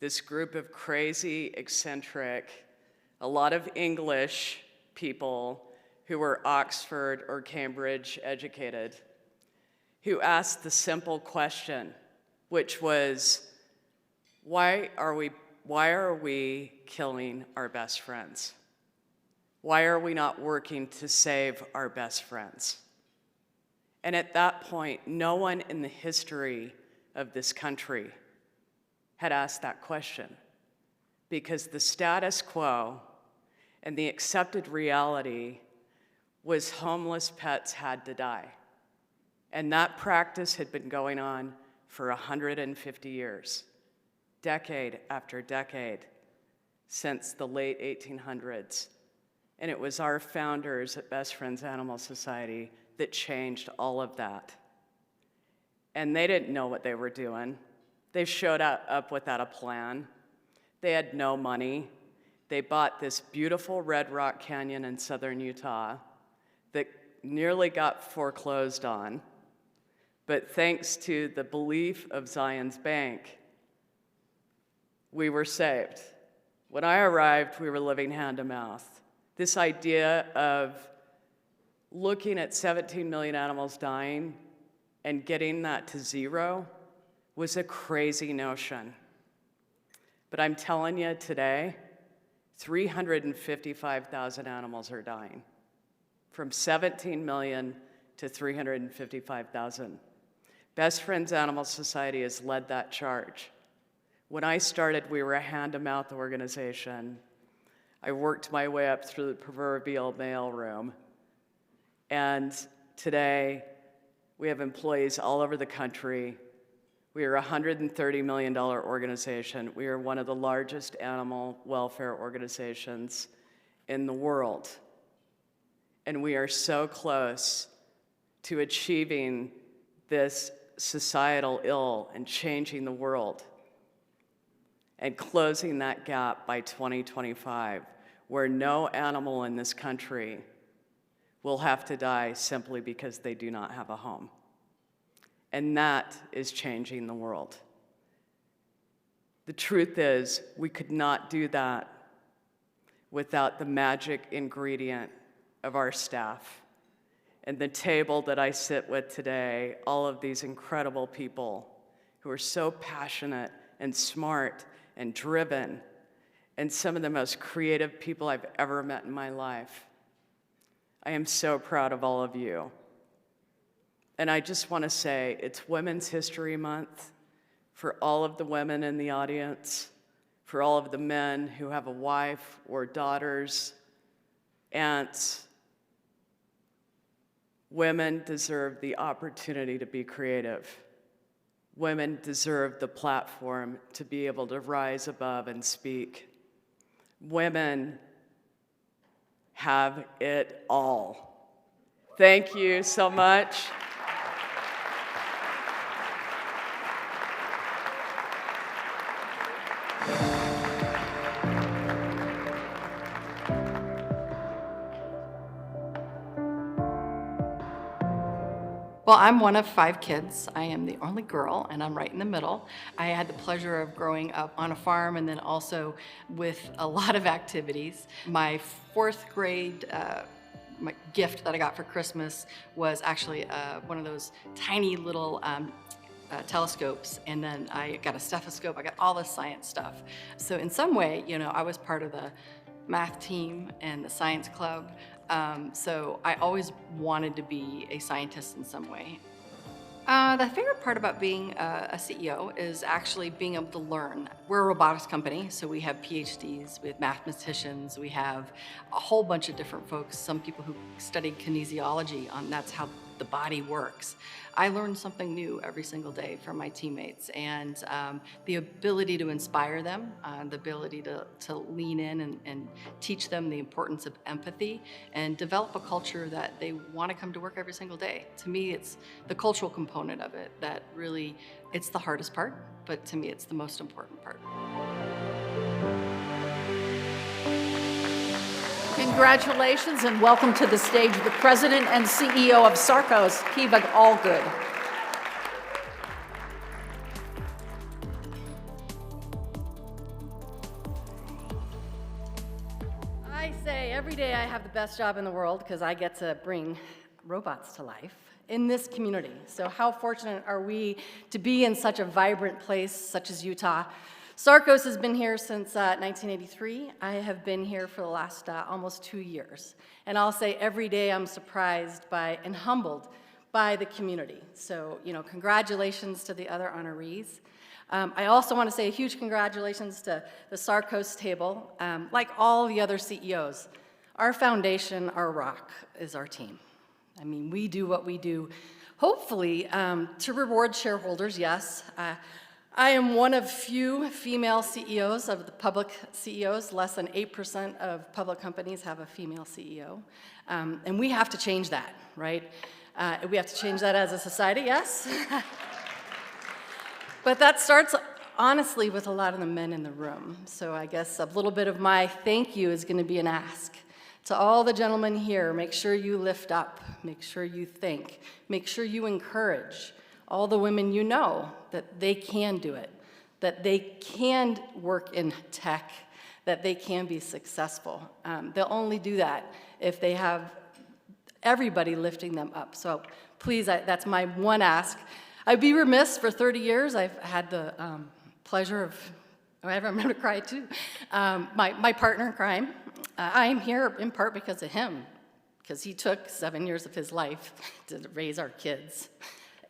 this group of crazy, eccentric, a lot of English people who were Oxford or Cambridge educated, who asked the simple question, which was, why are we killing our best friends? Why are we not working to save our best friends? And at that point, no one in the history of this country had asked that question, because the status quo and the accepted reality was homeless pets had to die. And that practice had been going on for 150 years, decade after decade, since the late 1800s. And it was our founders at Best Friends Animal Society that changed all of that. And they didn't know what they were doing. They showed up without a plan. They had no money. They bought this beautiful Red Rock Canyon in southern Utah that nearly got foreclosed on. But thanks to the belief of Zions Bank, we were saved. When I arrived, we were living hand to mouth. This idea of looking at 17 million animals dying and getting that to zero was a crazy notion. But I'm telling you today, 355,000 animals are dying, from 17 million to 355,000. Best Friends Animal Society has led that charge. When I started, we were a hand-to-mouth organization. I worked my way up through the proverbial mailroom. And today, we have employees all over the country. We are a $130 million organization. We are one of the largest animal welfare organizations in the world. And we are so close to achieving this societal ill and changing the world and closing that gap by 2025, where no animal in this country will have to die simply because they do not have a home. And that is changing the world. The truth is, we could not do that without the magic ingredient of our staff. And the table that I sit with today, all of these incredible people who are so passionate and smart and driven, and some of the most creative people I've ever met in my life. I am so proud of all of you. And I just want to say, it's Women's History Month. For all of the women in the audience, for all of the men who have a wife or daughters, aunts, women deserve the opportunity to be creative. Women deserve the platform to be able to rise above and speak. Women have it all. Thank you so much. Well, I'm one of 5 kids. I am the only girl, and I'm right in the middle. I had the pleasure of growing up on a farm and then also with a lot of activities. My 4th grade my gift that I got for Christmas was actually one of those tiny little telescopes, and then I got a stethoscope. I got all the science stuff. So in some way, you know, I was part of the math team and the science club. So I always wanted to be a scientist in some way. The favorite part about being a CEO is actually being able to learn. We're a robotics company, so we have PhDs, we have mathematicians, we have a whole bunch of different folks, some people who studied kinesiology, that's how the body works. I learn something new every single day from my teammates, and the ability to inspire them, the ability to lean in and teach them the importance of empathy and develop a culture that they want to come to work every single day. To me, it's the cultural component of it that really, it's the hardest part, but to me, it's the most important part. Congratulations and welcome to the stage the President and CEO of Sarcos, Kiva Allgood. I say every day I have the best job in the world because I get to bring robots to life in this community. So how fortunate are we to be in such a vibrant place such as Utah? Sarcos has been here since 1983. I have been here for the last almost 2 years. And I'll say every day I'm surprised by and humbled by the community. So, you know, congratulations to the other honorees. I also want to say a huge congratulations to the Sarcos table. Like all the other CEOs, our foundation, our rock, is our team. I mean, we do what we do, hopefully, to reward shareholders, yes. I am one of few female CEOs of the public CEOs. Less than 8% of public companies have a female CEO. And we have to change that, right? We have to change that as a society, yes? But that starts, honestly, with a lot of the men in the room. So I guess a little bit of my thank you is going to be an ask. To all the gentlemen here, make sure you lift up, make sure you think, make sure you encourage all the women you know that they can do it, that they can work in tech, that they can be successful. They'll only do that if they have everybody lifting them up. So please, that's my one ask. I'd be remiss, for 30 years, I've had the pleasure of, I'm going to cry too, my partner in crime. I am here in part because of him, because he took 7 years of his life to raise our kids.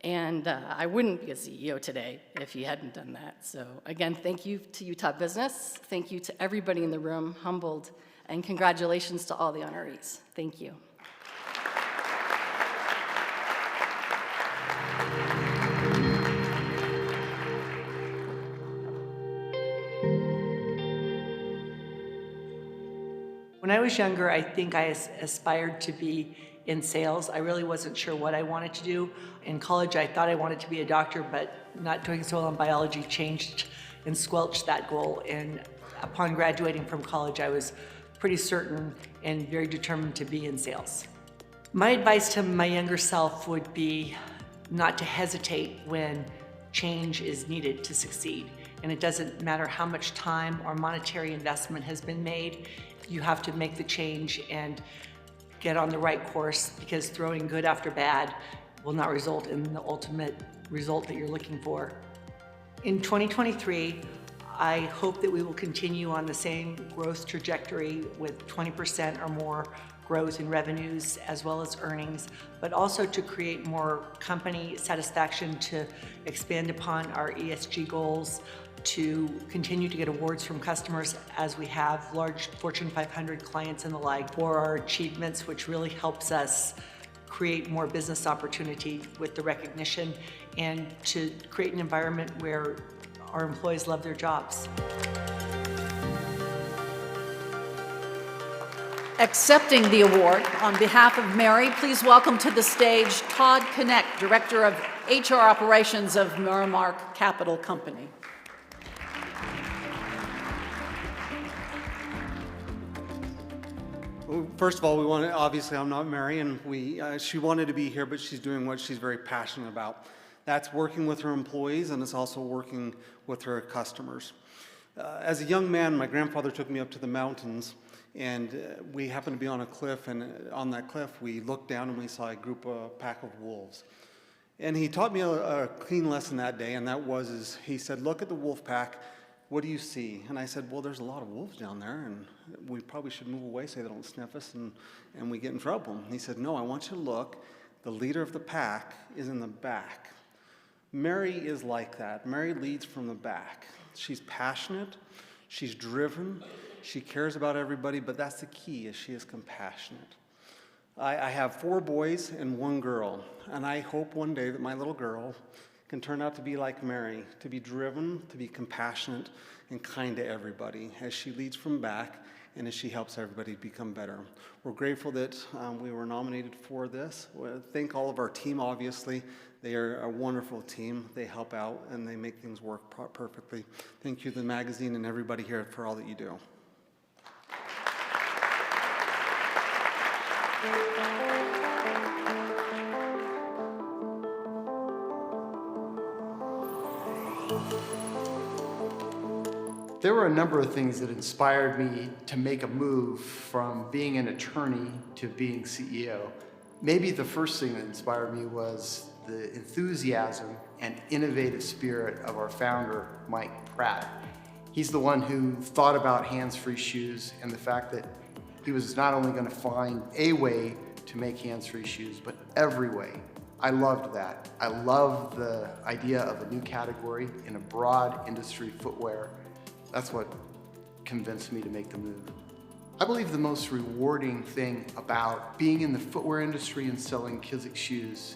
And I wouldn't be a CEO today if he hadn't done that. So again, thank you to Utah Business. Thank you to everybody in the room, humbled, and congratulations to all the honorees. Thank you. When I was younger, I think I aspired to be in sales. I really wasn't sure what I wanted to do. In college, I thought I wanted to be a doctor, but not doing so well in biology changed and squelched that goal. And upon graduating from college, I was pretty certain and very determined to be in sales. My advice to my younger self would be not to hesitate when change is needed to succeed. And it doesn't matter how much time or monetary investment has been made, you have to make the change and get on the right course, because throwing good after bad will not result in the ultimate result that you're looking for. In 2023, I hope that we will continue on the same growth trajectory with 20% or more growth in revenues as well as earnings, but also to create more company satisfaction, to expand upon our ESG goals, to continue to get awards from customers as we have large Fortune 500 clients and the like for our achievements, which really helps us create more business opportunity with the recognition, and to create an environment where our employees love their jobs. Accepting the award on behalf of Mary, please welcome to the stage Todd Connect, Director of HR Operations of Merrimark Capital Company. Well, first of all, we want to, obviously I'm not Mary, and she wanted to be here, but she's doing what she's very passionate about. That's working with her employees, and it's also working with her customers. As a young man, my grandfather took me up to the mountains, and we happened to be on a cliff, and on that cliff we looked down and we saw a pack of wolves. And he taught me a clean lesson that day, and that was, he said, look at the wolf pack, what do you see? And I said, well, there's a lot of wolves down there, and we probably should move away so they don't sniff us and we get in trouble. And he said, no, I want you to look, the leader of the pack is in the back. Mary is like that. Mary leads from the back. She's passionate, she's driven, she cares about everybody, but that's the key, is she is compassionate. I have 4 boys and 1 girl, and I hope one day that my little girl can turn out to be like Mary, to be driven, to be compassionate, and kind to everybody as she leads from back and as she helps everybody become better. We're grateful that we were nominated for this. Thank all of our team, obviously. They are a wonderful team. They help out and they make things work perfectly. Thank you to the magazine and everybody here for all that you do. There were a number of things that inspired me to make a move from being an attorney to being CEO. Maybe the first thing that inspired me was the enthusiasm and innovative spirit of our founder, Mike Pratt. He's the one who thought about hands-free shoes and the fact that he was not only going to find a way to make hands-free shoes, but every way. I loved that. I loved the idea of a new category in a broad industry, footwear. That's what convinced me to make the move. I believe the most rewarding thing about being in the footwear industry and selling Kizik shoes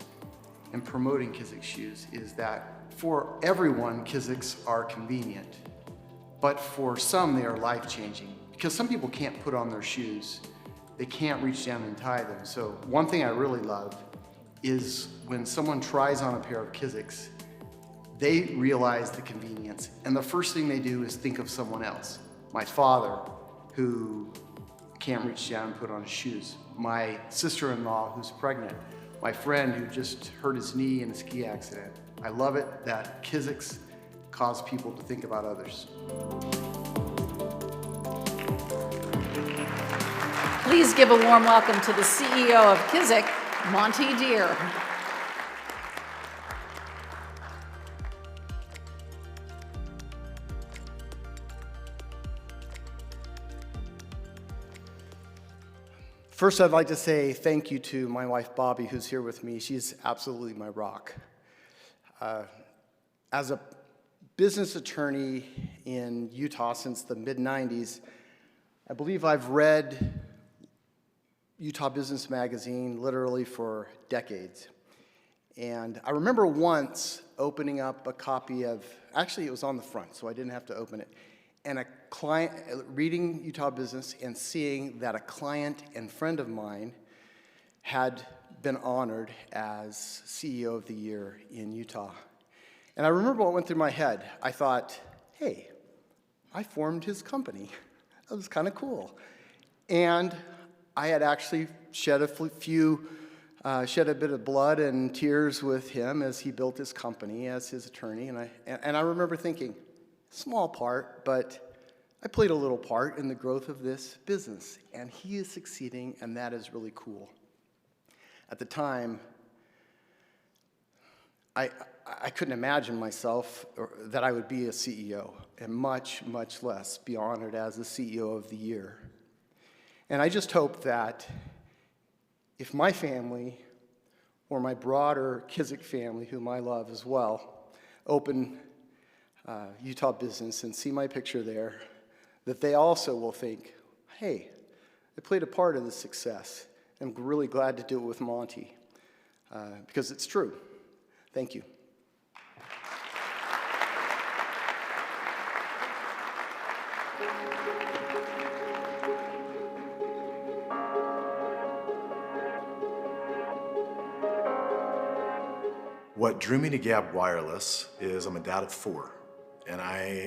and promoting Kizik shoes is that for everyone, Kiziks are convenient, but for some they are life-changing because some people can't put on their shoes. They can't reach down and tie them. So one thing I really love is when someone tries on a pair of Kiziks, they realize the convenience, and the first thing they do is think of someone else. My father, who can't reach down and put on his shoes. My sister-in-law, who's pregnant. My friend who just hurt his knee in a ski accident. I love it that Kiziks cause people to think about others. Please give a warm welcome to the CEO of Kizik, Monty Deer. First, I'd like to say thank you to my wife, Bobby, who's here with me. She's absolutely my rock. As a business attorney in Utah since the mid-90s, I believe I've read Utah Business Magazine literally for decades. And I remember once opening up a copy of, actually it was on the front, so I didn't have to open it, and a client, reading Utah Business and seeing that a client and friend of mine had been honored as CEO of the Year in Utah. And I remember what went through my head. I thought, hey, I formed his company. That was kind of cool. And I had actually shed a bit of blood and tears with him as he built his company as his attorney. And I remember thinking, small part, but I played a little part in the growth of this business, and he is succeeding, and that is really cool. At the time, I couldn't imagine myself that I would be a CEO, and much, much less be honored as the CEO of the Year. And I just hope that if my family or my broader Kizik family, whom I love as well, open Utah Business and see my picture there, that they also will think, hey, I played a part of the success. I'm really glad to do it with Monty, because it's true. Thank you. What drew me to Gab Wireless is I'm a dad of 4, and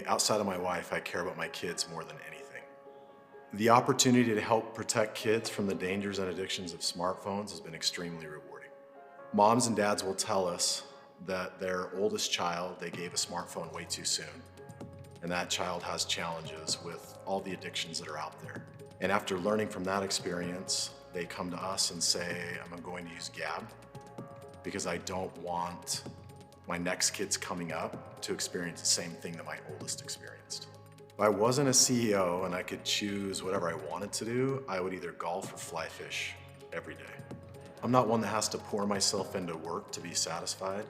outside of my wife, I care about my kids more than anything. The opportunity to help protect kids from the dangers and addictions of smartphones has been extremely rewarding. Moms and dads will tell us that their oldest child, they gave a smartphone way too soon, and that child has challenges with all the addictions that are out there. And after learning from that experience, they come to us and say, I'm going to use Gab because I don't want my next kids coming up to experience the same thing that my oldest experienced. If I wasn't a CEO and I could choose whatever I wanted to do, I would either golf or fly fish every day. I'm not one that has to pour myself into work to be satisfied.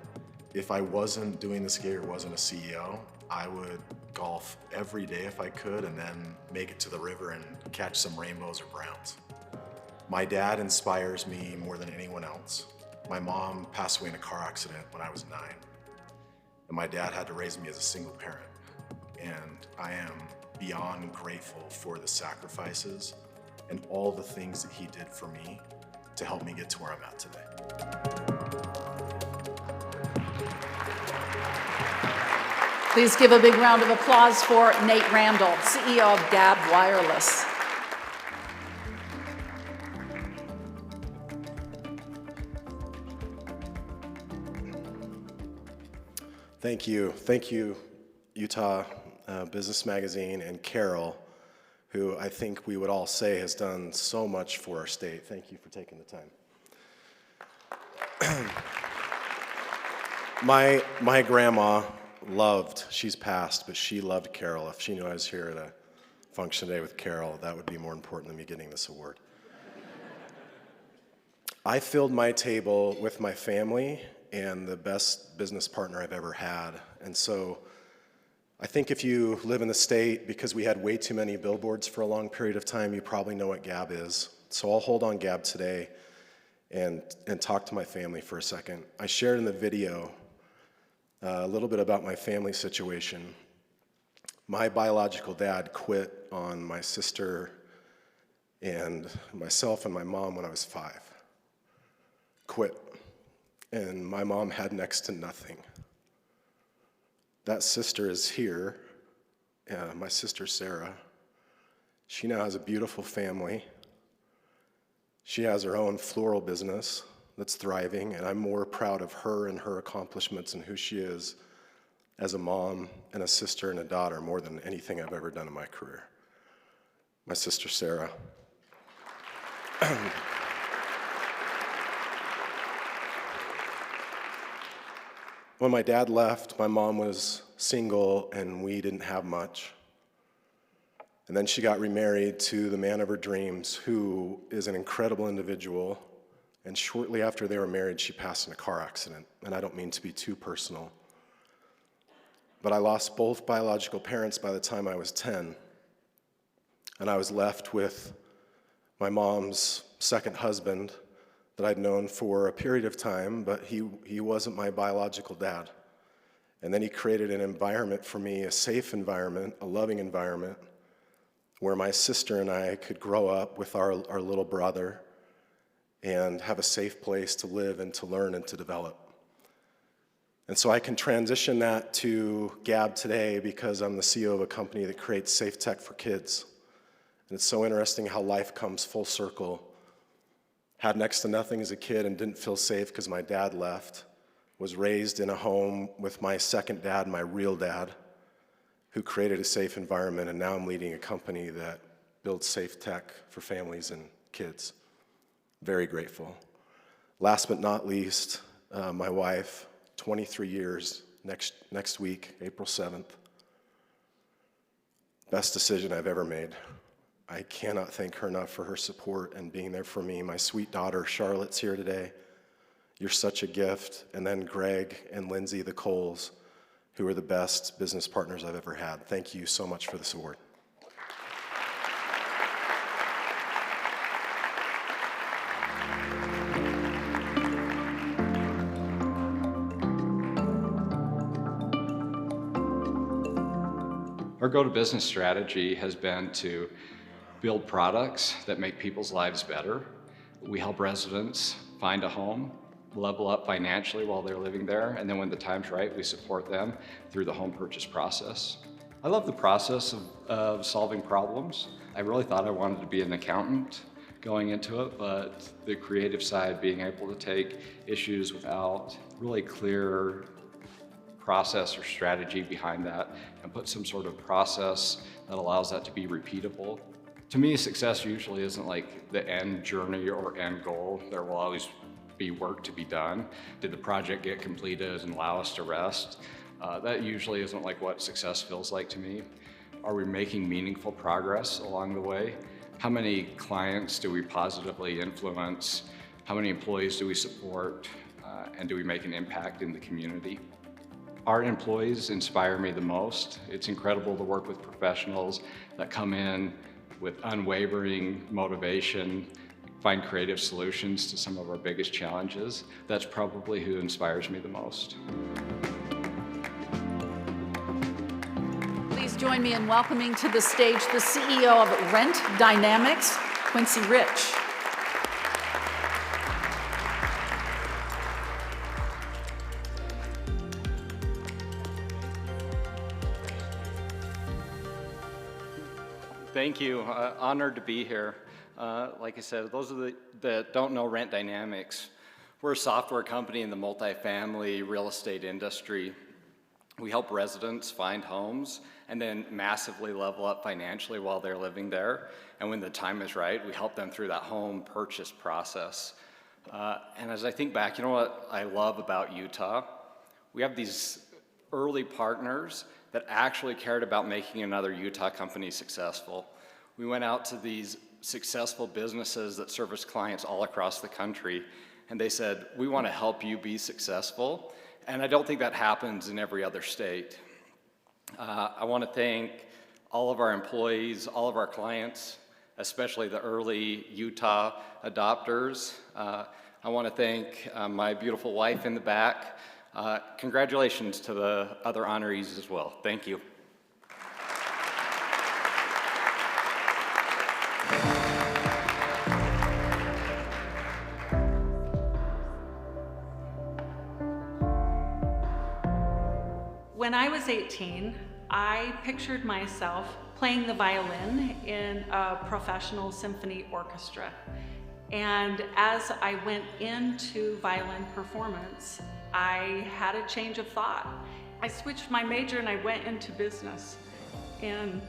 If I wasn't doing this gig or wasn't a CEO, I would golf every day if I could and then make it to the river and catch some rainbows or browns. My dad inspires me more than anyone else. My mom passed away in a car accident when I was 9, and my dad had to raise me as a single parent. And I am beyond grateful for the sacrifices and all the things that he did for me to help me get to where I'm at today. Please give a big round of applause for Nate Randall, CEO of Gab Wireless. Thank you. Thank you, Utah Business Magazine, and Carol, who I think we would all say has done so much for our state. Thank you for taking the time. My grandma loved, she's passed, but she loved Carol. If she knew I was here at a function today with Carol, that would be more important than me getting this award. I filled my table with my family and the best business partner I've ever had. And so I think if you live in the state, because we had way too many billboards for a long period of time, you probably know what Gab is. So I'll hold on Gab today and talk to my family for a second. I shared in the video a little bit about my family situation. My biological dad quit on my sister and myself and my mom when I was 5. Quit. And my mom had next to nothing. That sister is here, my sister Sarah. She now has a beautiful family. She has her own floral business that's thriving, and I'm more proud of her and her accomplishments and who she is as a mom and a sister and a daughter more than anything I've ever done in my career. My sister Sarah. When my dad left, my mom was single and we didn't have much. And then she got remarried to the man of her dreams, who is an incredible individual. And shortly after they were married, she passed in a car accident. And I don't mean to be too personal, but I lost both biological parents by the time I was 10. And I was left with my mom's second husband that I'd known for a period of time, but he wasn't my biological dad. And then he created an environment for me, a safe environment, a loving environment, where my sister and I could grow up with our little brother and have a safe place to live and to learn and to develop. And so I can transition that to Gab today because I'm the CEO of a company that creates safe tech for kids. And it's so interesting how life comes full circle. Had next to nothing as a kid and didn't feel safe because my dad left. Was raised in a home with my second dad, my real dad, who created a safe environment, and now I'm leading a company that builds safe tech for families and kids. Very grateful. Last but not least, my wife, 23 years next week, April 7th. Best decision I've ever made. I cannot thank her enough for her support and being there for me. My sweet daughter, Charlotte's here today. You're such a gift. And then Greg and Lindsay, the Coles, who are the best business partners I've ever had. Thank you so much for this award. Our go-to-business strategy has been to build products that make people's lives better. We help residents find a home, level up financially while they're living there, and then when the time's right, we support them through the home purchase process. I love the process of solving problems. I really thought I wanted to be an accountant going into it, but the creative side, being able to take issues without really clear process or strategy behind that and put some sort of process that allows that to be repeatable. To me, success usually isn't like the end journey or end goal. There will always be work to be done. Did the project get completed and allow us to rest? That usually isn't like what success feels like to me. Are we making meaningful progress along the way? How many clients do we positively influence? How many employees do we support? And do we make an impact in the community? Our employees inspire me the most. It's incredible to work with professionals that come in with unwavering motivation, find creative solutions to some of our biggest challenges. That's probably who inspires me the most. Please join me in welcoming to the stage the CEO of Rent Dynamics, Quincy Rich. Thank you. Honored to be here. Like I said, those of that don't know Rent Dynamics, we're a software company in the multifamily real estate industry. We help residents find homes and then massively level up financially while they're living there. And when the time is right, we help them through that home purchase process. And as I think back, you know what I love about Utah? We have these early partners that actually cared about making another Utah company successful. We went out to these successful businesses that service clients all across the country, and they said, we want to help you be successful. And I don't think that happens in every other state. I want to thank all of our employees, all of our clients, especially the early Utah adopters. I want to thank my beautiful wife in the back. Congratulations to the other honorees as well. Thank you. When I was 18, I pictured myself playing the violin in a professional symphony orchestra. And as I went into violin performance, I had a change of thought. I switched my major and I went into business. And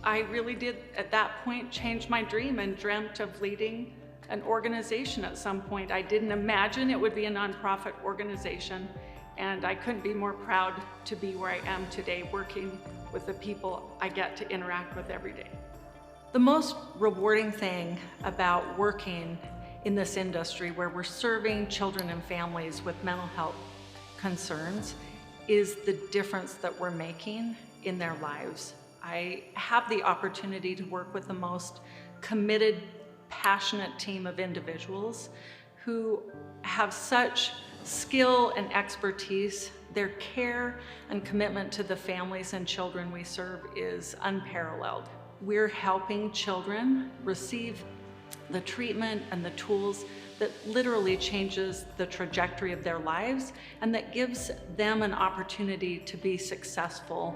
I really did, at that point, change my dream and dreamt of leading an organization at some point. I didn't imagine it would be a nonprofit organization. And I couldn't be more proud to be where I am today, working with the people I get to interact with every day. The most rewarding thing about working in this industry where we're serving children and families with mental health concerns is the difference that we're making in their lives. I have the opportunity to work with the most committed, passionate team of individuals who have such skill and expertise. Their care and commitment to the families and children we serve is unparalleled. We're helping children receive the treatment and the tools that literally changes the trajectory of their lives and that gives them an opportunity to be successful.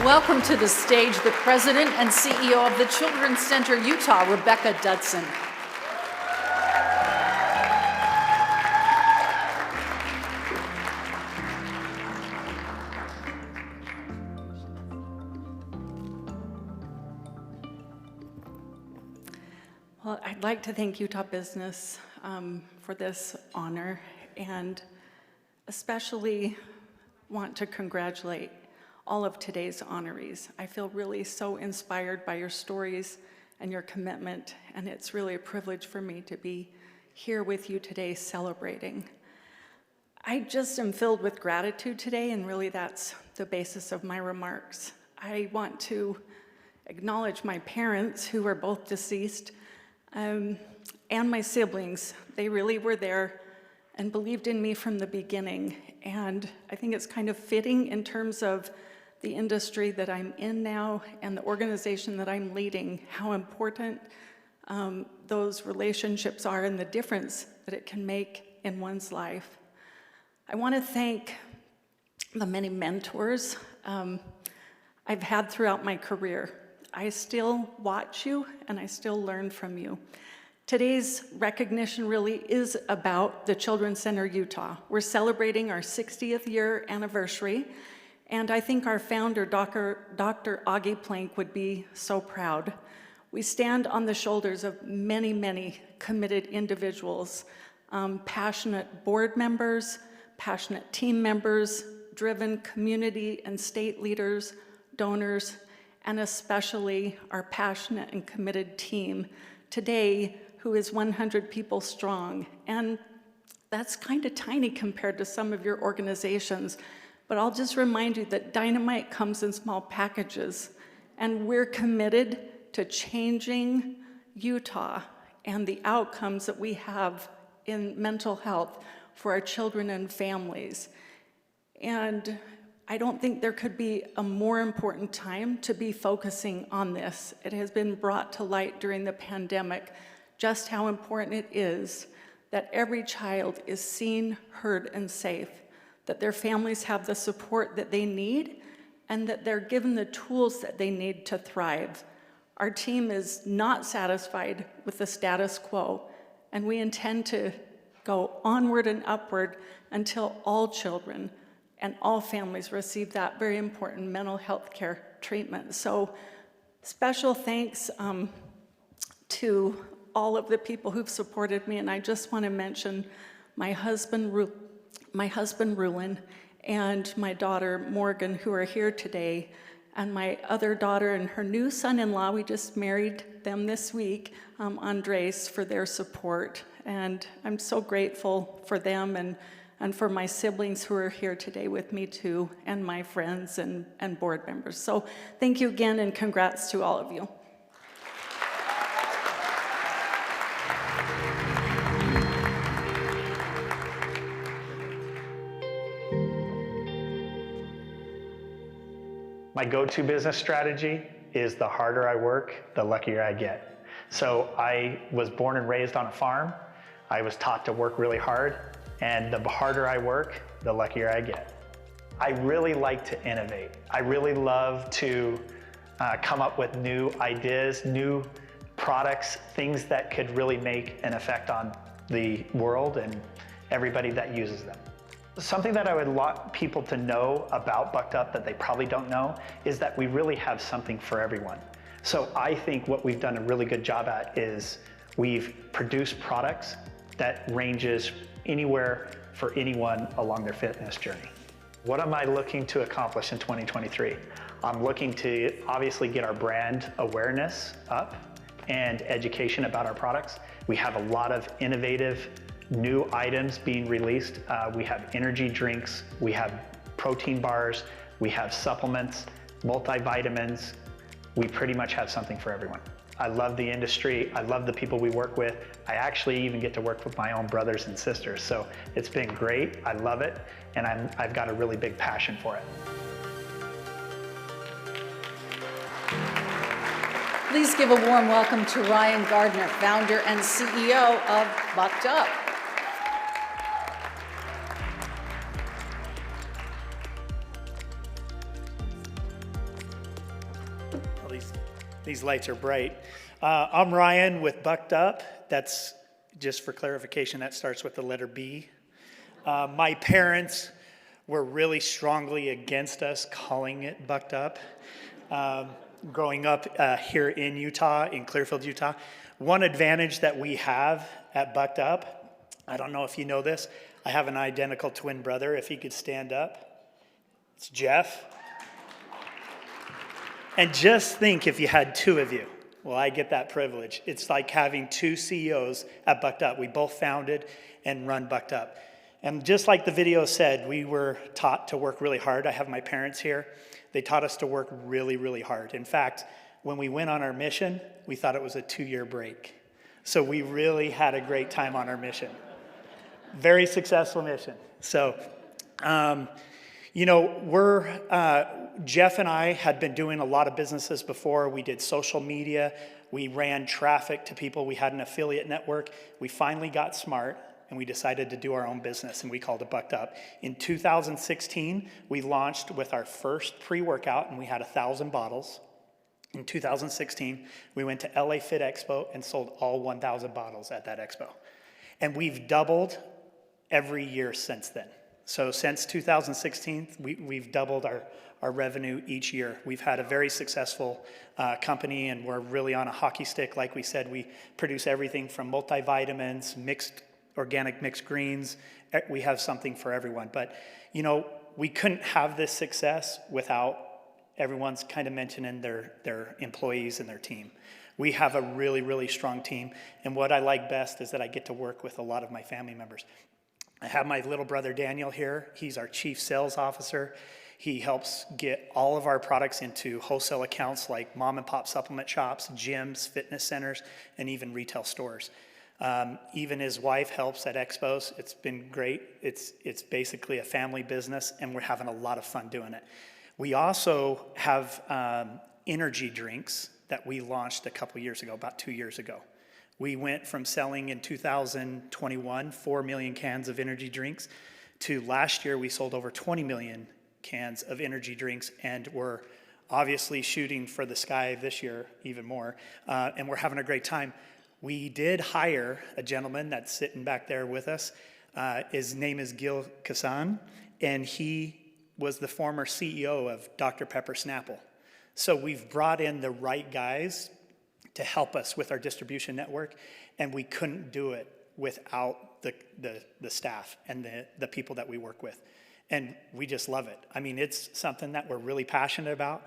Welcome to the stage the President and CEO of the Children's Center Utah, Rebecca Dudson. Well, I'd like to thank Utah Business for this honor, and especially want to congratulate all of today's honorees. I feel really so inspired by your stories and your commitment, and it's really a privilege for me to be here with you today celebrating. I just am filled with gratitude today, and really that's the basis of my remarks. I want to acknowledge my parents, who are both deceased, and my siblings. They really were there and believed in me from the beginning. And I think it's kind of fitting in terms of the industry that I'm in now and the organization that I'm leading, how important those relationships are and the difference that it can make in one's life. I want to thank the many mentors I've had throughout my career. I still watch you and I still learn from you. Today's recognition really is about the Children's Center Utah. We're celebrating our 60th year anniversary, and I think our founder, Dr. Augie Plank, would be so proud. We stand on the shoulders of many, many committed individuals, passionate board members, passionate team members, driven community and state leaders, donors, and especially our passionate and committed team today, who is 100 people strong. And that's kind of tiny compared to some of your organizations. But I'll just remind you that dynamite comes in small packages, and we're committed to changing Utah and the outcomes that we have in mental health for our children and families. And I don't think there could be a more important time to be focusing on this. It has been brought to light during the pandemic just how important it is that every child is seen, heard, and safe, that their families have the support that they need, and that they're given the tools that they need to thrive. Our team is not satisfied with the status quo, and we intend to go onward and upward until all children and all families receive that very important mental health care treatment. So special thanks to all of the people who've supported me, and I just want to mention my husband Rulin, and my daughter Morgan, who are here today, and my other daughter and her new son-in-law. We just married them this week, Andres, for their support. And I'm so grateful for them and for my siblings who are here today with me too, and my friends and board members. So thank you again, and congrats to all of you. My go-to business strategy is the harder I work, the luckier I get. So I was born and raised on a farm. I was taught to work really hard, and the harder I work, the luckier I get. I really like to innovate. I really love to come up with new ideas, new products, things that could really make an effect on the world and everybody that uses them. Something that I would want people to know about Bucked Up that they probably don't know is that we really have something for everyone. So I think what we've done a really good job at is we've produced products that ranges anywhere for anyone along their fitness journey. What am I looking to accomplish in 2023? I'm looking to obviously get our brand awareness up and education about our products. We have a lot of innovative new items being released. We have energy drinks, we have protein bars, we have supplements, multivitamins. We pretty much have something for everyone. I love the industry, I love the people we work with. I actually even get to work with my own brothers and sisters, so it's been great, I love it, and I've got a really big passion for it. Please give a warm welcome to Ryan Gardner, founder and CEO of Bucked Up. These lights are bright. I'm Ryan with Bucked Up. That's, just for clarification, that starts with the letter B. My parents were really strongly against us calling it Bucked Up. Growing up here in Utah, in Clearfield, Utah, one advantage that we have at Bucked Up, I don't know if you know this, I have an identical twin brother. If he could stand up, it's Jeff. And just think if you had two of you. Well, I get that privilege. It's like having two CEOs at Bucked Up. We both founded and run Bucked Up. And just like the video said, we were taught to work really hard. I have my parents here. They taught us to work really, really hard. In fact, when we went on our mission, we thought it was a 2-year break. So we really had a great time on our mission. Very successful mission. So, You know, Jeff and I had been doing a lot of businesses before. We did social media. We ran traffic to people. We had an affiliate network. We finally got smart and we decided to do our own business, and we called it Bucked Up. In 2016, we launched with our first pre-workout, and we had 1,000 bottles. In 2016, we went to LA Fit Expo and sold all 1,000 bottles at that expo. And we've doubled every year since then. So since 2016, we've doubled our revenue each year. We've had a very successful company, and we're really on a hockey stick. Like we said, we produce everything from multivitamins, organic mixed greens. We have something for everyone. But, you know, we couldn't have this success without everyone's kind of mentioning their employees and their team. We have a really, really strong team. And what I like best is that I get to work with a lot of my family members. I have my little brother Daniel here. He's our chief sales officer. He helps get all of our products into wholesale accounts like mom and pop supplement shops, gyms, fitness centers, and even retail stores. Even his wife helps at expos. It's been great. It's basically a family business, and we're having a lot of fun doing it. We also have energy drinks that we launched a couple years ago, about 2 years ago. We went from selling in 2021 4 million cans of energy drinks to last year we sold over 20 million cans of energy drinks, and we're obviously shooting for the sky this year even more, and we're having a great time. We did hire a gentleman that's sitting back there with us. His name is Gil Kassan, and he was the former CEO of Dr. Pepper Snapple. So we've brought in the right guys to help us with our distribution network, and we couldn't do it without the staff and the people that we work with. And we just love it. I mean, it's something that we're really passionate about.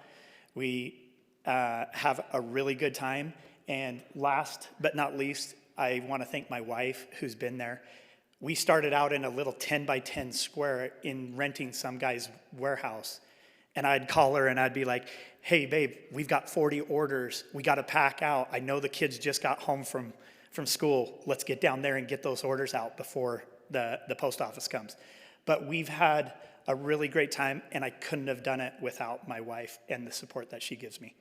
We have a really good time. And last but not least, I want to thank my wife who's been there. We started out in a little 10 by 10 square in renting some guy's warehouse. And I'd call her and I'd be like, hey, babe, we've got 40 orders. We got to pack out. I know the kids just got home from school. Let's get down there and get those orders out before the post office comes. But we've had a really great time, and I couldn't have done it without my wife and the support that she gives me.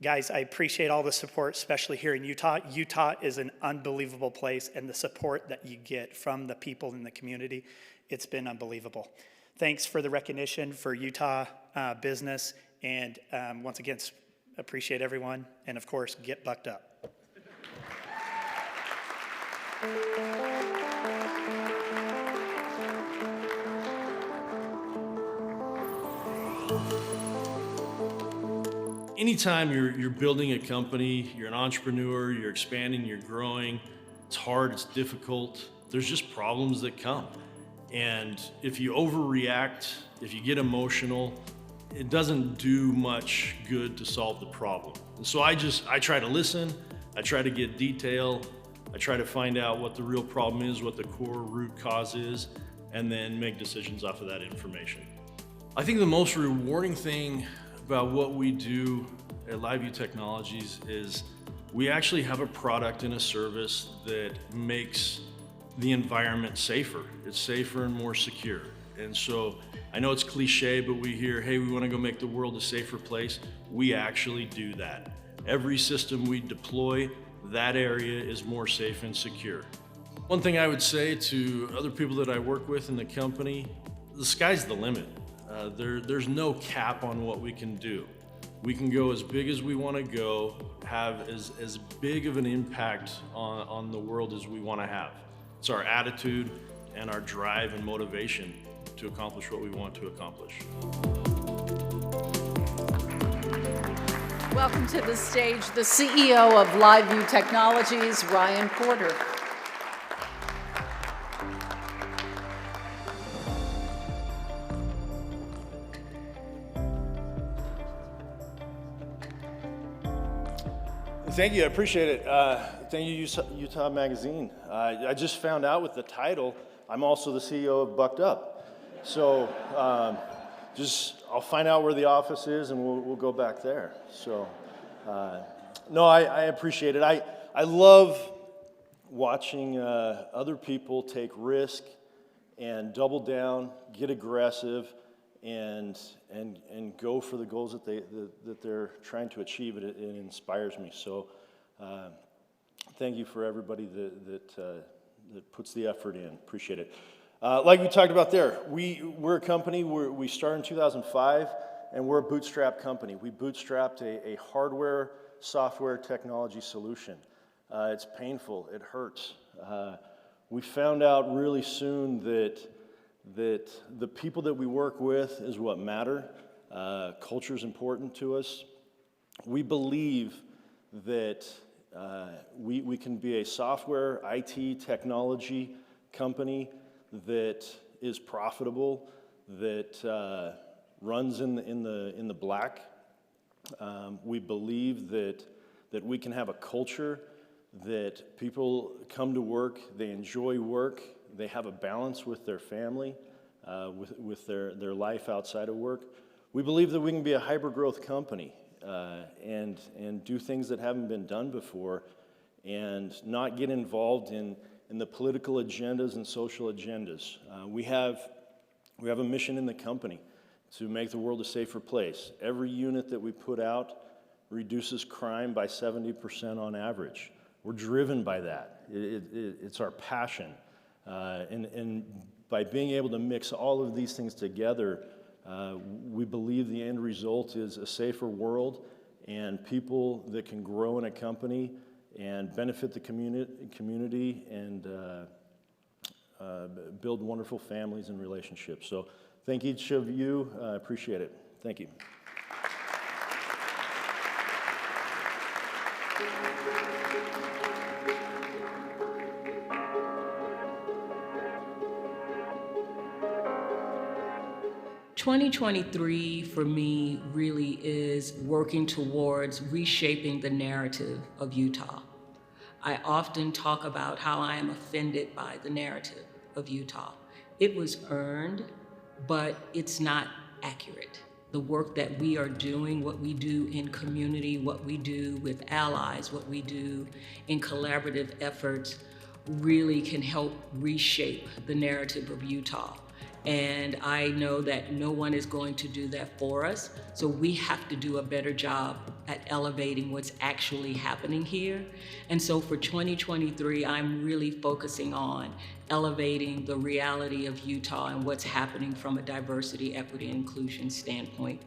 Guys, I appreciate all the support, especially here in Utah. Utah is an unbelievable place, and the support that you get from the people in the community, it's been unbelievable. Thanks for the recognition for Utah business, and once again, appreciate everyone, and of course, get bucked up. Anytime you're building a company, you're an entrepreneur, you're expanding, you're growing, it's hard, it's difficult. There's just problems that come. And if you overreact, if you get emotional, it doesn't do much good to solve the problem. And so I try to listen, I try to get detail, I try to find out what the real problem is, what the core root cause is, and then make decisions off of that information. I think the most rewarding thing about what we do at LiveView Technologies is we actually have a product and a service that makes the environment safer. It's safer and more secure. And so I know it's cliche, but we hear, hey, we want to go make the world a safer place. We actually do that. Every system we deploy, that area is more safe and secure. One thing I would say to other people that I work with in the company, the sky's the limit. There's no cap on what we can do. We can go as big as we want to go, have as big of an impact on the world as we want to have. It's our attitude and our drive and motivation to accomplish what we want to accomplish. Welcome to the stage, the CEO of LiveView Technologies, Ryan Porter. Thank you, I appreciate it. Thank you, Utah Magazine. I just found out with the title, I'm also the CEO of Bucked Up. So I'll find out where the office is and we'll go back there. So, no, I appreciate it. I love watching other people take risk and double down, get aggressive, and go for the goals that they're trying to achieve. It inspires me. So thank you for everybody that puts the effort in. Appreciate it. Like we talked about there, we're a company, we started in 2005, and we're a bootstrap company. We bootstrapped a hardware, software, technology solution. It's painful, it hurts. We found out really soon that the people that we work with is what matter. Culture is important to us. We believe that we can be a software, IT, technology company that is profitable, that runs in the black. We believe that we can have a culture that people come to work, they enjoy work, they have a balance with their family, with their life outside of work. We believe that we can be a hyper-growth company and do things that haven't been done before and not get involved in the political agendas and social agendas. We have a mission in the company to make the world a safer place. Every unit that we put out reduces crime by 70% on average. We're driven by that. It's our passion. And by being able to mix all of these things together, we believe the end result is a safer world and people that can grow in a company and benefit the community and build wonderful families and relationships. So thank each of you. I appreciate it. Thank you. 2023 for me really is working towards reshaping the narrative of Utah. I often talk about how I am offended by the narrative of Utah. It was earned, but it's not accurate. The work that we are doing, what we do in community, what we do with allies, what we do in collaborative efforts really can help reshape the narrative of Utah. And I know that no one is going to do that for us, so we have to do a better job at elevating what's actually happening here. And so for 2023, I'm really focusing on elevating the reality of Utah and what's happening from a diversity, equity, and inclusion standpoint.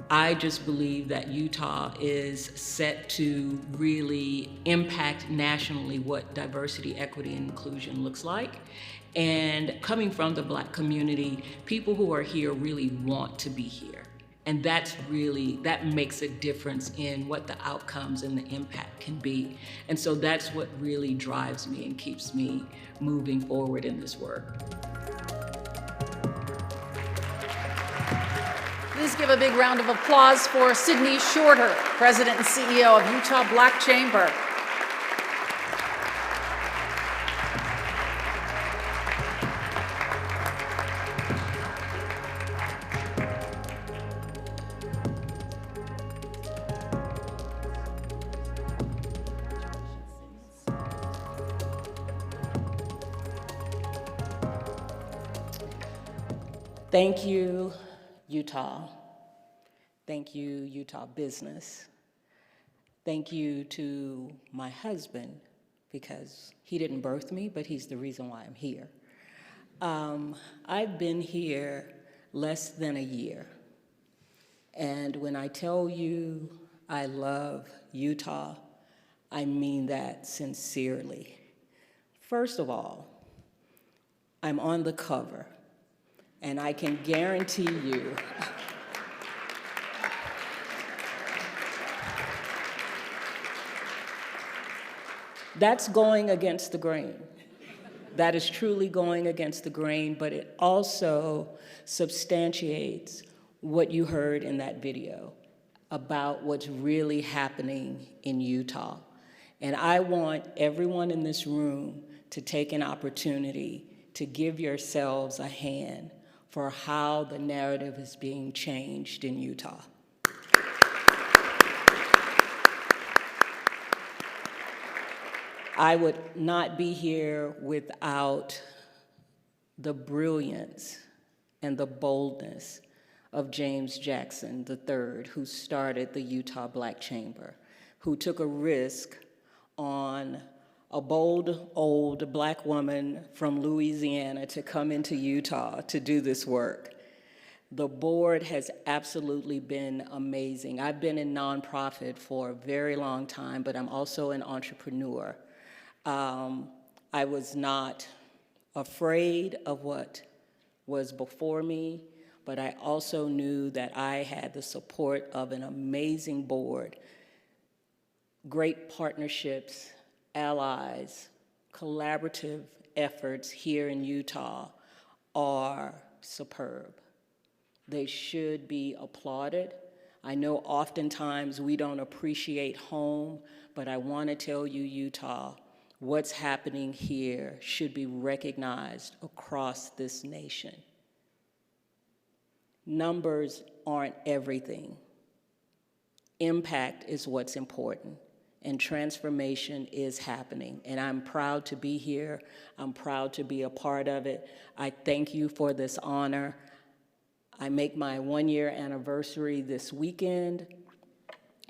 I just believe that Utah is set to really impact nationally what diversity, equity, and inclusion looks like. And coming from the Black community, people who are here really want to be here. And that makes a difference in what the outcomes and the impact can be. And so that's what really drives me and keeps me moving forward in this work. Please give a big round of applause for Sydney Shorter, President and CEO of Utah Black Chamber. Thank you, Utah. Thank you, Utah business. Thank you to my husband, because he didn't birth me, but he's the reason why I'm here. I've been here less than a year. And when I tell you I love Utah, I mean that sincerely. First of all, I'm on the cover. And I can guarantee you, that's going against the grain. That is truly going against the grain, but it also substantiates what you heard in that video about what's really happening in Utah. And I want everyone in this room to take an opportunity to give yourselves a hand for how the narrative is being changed in Utah. I would not be here without the brilliance and the boldness of James Jackson III, who started the Utah Black Chamber, who took a risk on a bold, old Black woman from Louisiana to come into Utah to do this work. The board has absolutely been amazing. I've been in nonprofit for a very long time, but I'm also an entrepreneur. I was not afraid of what was before me, but I also knew that I had the support of an amazing board, great partnerships, allies, collaborative efforts here in Utah are superb. They should be applauded. I know oftentimes we don't appreciate home, but I want to tell you, Utah, what's happening here should be recognized across this nation. Numbers aren't everything. Impact is what's important, and transformation is happening. And I'm proud to be here. I'm proud to be a part of it. I thank you for this honor. I make my 1-year anniversary this weekend,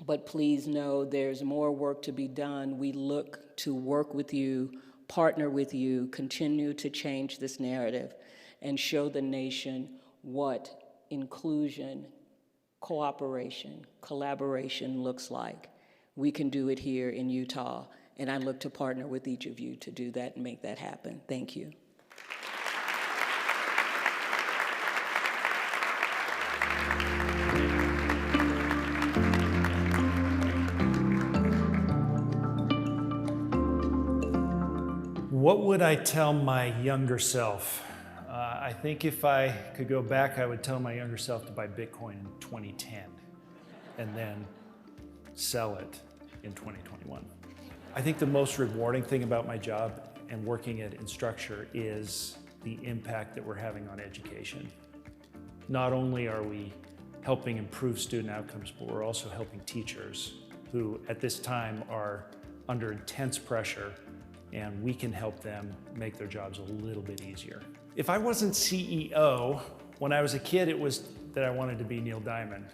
but please know there's more work to be done. We look to work with you, partner with you, continue to change this narrative, and show the nation what inclusion, cooperation, collaboration looks like. We can do it here in Utah, and I look to partner with each of you to do that and make that happen. Thank you. What would I tell my younger self? I think if I could go back, I would tell my younger self to buy Bitcoin in 2010 and then sell it in 2021. I think the most rewarding thing about my job and working at Instructure is the impact that we're having on education. Not only are we helping improve student outcomes, but we're also helping teachers who at this time are under intense pressure, and we can help them make their jobs a little bit easier. If I wasn't CEO, when I was a kid, it was that I wanted to be Neil Diamond.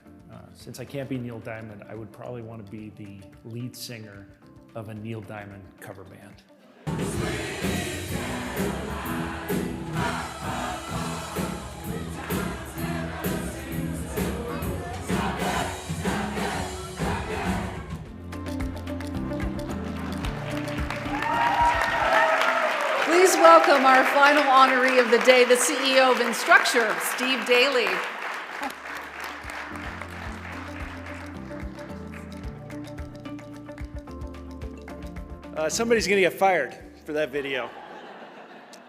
Since I can't be Neil Diamond, I would probably want to be the lead singer of a Neil Diamond cover band. Please welcome our final honoree of the day, the CEO of Instructure, Steve Daly. Somebody's going to get fired for that video.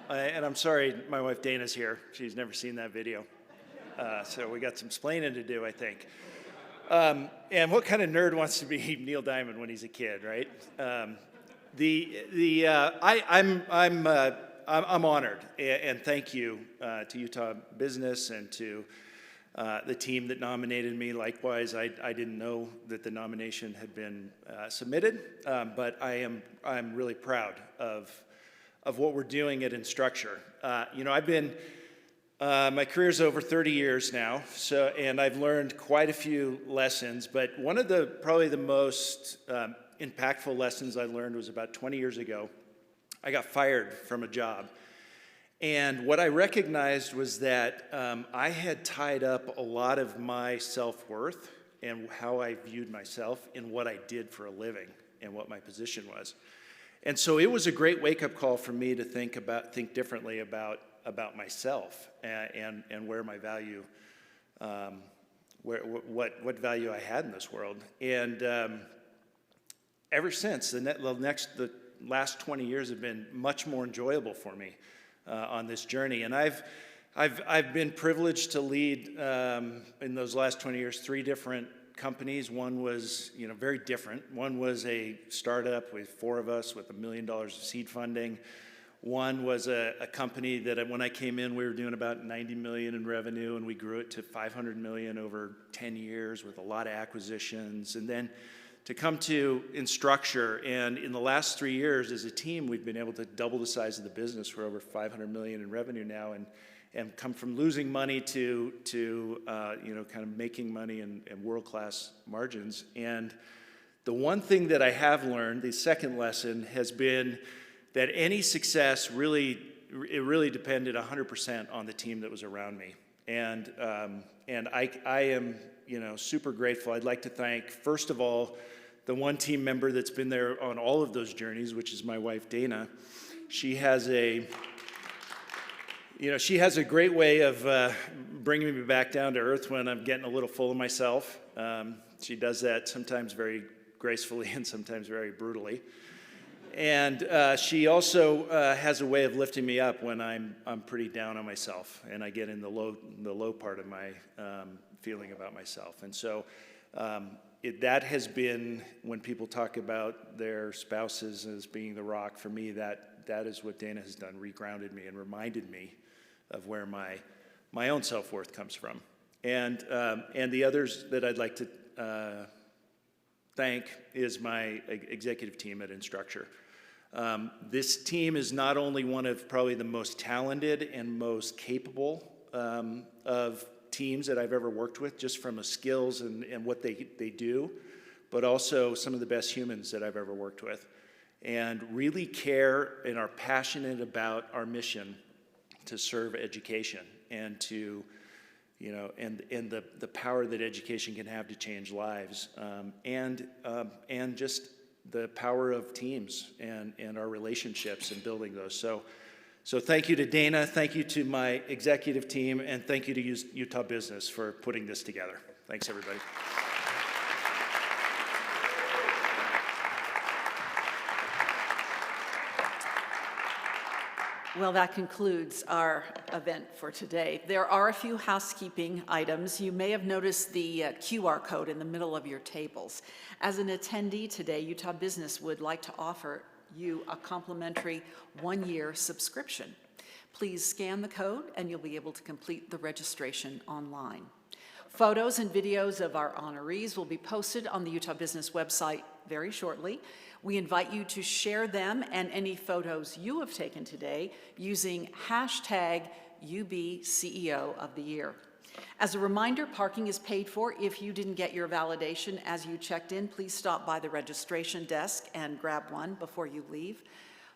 And I'm sorry, my wife Dana's here. She's never seen that video. So we got some explaining to do, I think. And what kind of nerd wants to be Neil Diamond when he's a kid, right? I'm honored, and thank you to Utah Business and to the team that nominated me. Likewise, I didn't know that the nomination had been submitted, but I'm really proud of what we're doing at Instructure. I've been my career's over 30 years now, and I've learned quite a few lessons. But one of probably the most impactful lessons I learned was about 20 years ago. I got fired from a job. And what I recognized was that I had tied up a lot of my self-worth and how I viewed myself in what I did for a living and what my position was. And so it was a great wake-up call for me to think differently about myself and where my value, what value I had in this world. And ever since, the last 20 years have been much more enjoyable for me on this journey. And I've been privileged to lead in those last 20 years 3 different companies. One was very different. One was a startup with 4 of us with $1 million of seed funding. One was a company that when I came in, we were doing about $90 million in revenue, and we grew it to $500 million over 10 years with a lot of acquisitions. And then to come to Instructure, and in the last 3 years as a team, we've been able to double the size of the business. We're over $500 million in revenue now, and and come from losing money to you know, kind of making money and world-class margins. And the one thing that I have learned, the second lesson, has been that any success really depended 100% on the team that was around me. And I am, you know, super grateful. I'd like to thank, first of all, the one team member that's been there on all of those journeys, which is my wife, Dana. She has a great way of bringing me back down to earth when I'm getting a little full of myself. She does that sometimes very gracefully and sometimes very brutally. And she also has a way of lifting me up when I'm pretty down on myself and I get in the low part of my feeling about myself. And so that has been, when people talk about their spouses as being the rock, for me, that is what Dana has done, regrounded me and reminded me of where my own self-worth comes from. And the others that I'd like to thank is my executive team at Instructure. This team is not only one of probably the most talented and most capable of teams that I've ever worked with, just from a skills and what they do, but also some of the best humans that I've ever worked with, and really care and are passionate about our mission to serve education and to, you know, and the power that education can have to change lives, and just the power of teams and our relationships and building those. So thank you to Dana, thank you to my executive team, and thank you to Utah Business for putting this together. Thanks, everybody. Well, that concludes our event for today. There are a few housekeeping items. You may have noticed the QR code in the middle of your tables. As an attendee today, Utah Business would like to offer you a complimentary one-year subscription. Please scan the code and you'll be able to complete the registration online. Photos and videos of our honorees will be posted on the Utah Business website very shortly. We invite you to share them and any photos you have taken today using hashtag #UBCEO of the Year. As a reminder, parking is paid for. If you didn't get your validation as you checked in, please stop by the registration desk and grab one before you leave.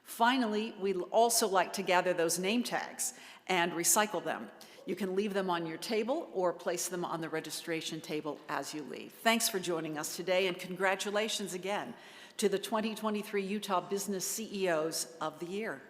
Finally, we'd also like to gather those name tags and recycle them. You can leave them on your table or place them on the registration table as you leave. Thanks for joining us today, and congratulations again to the 2023 Utah Business CEOs of the Year.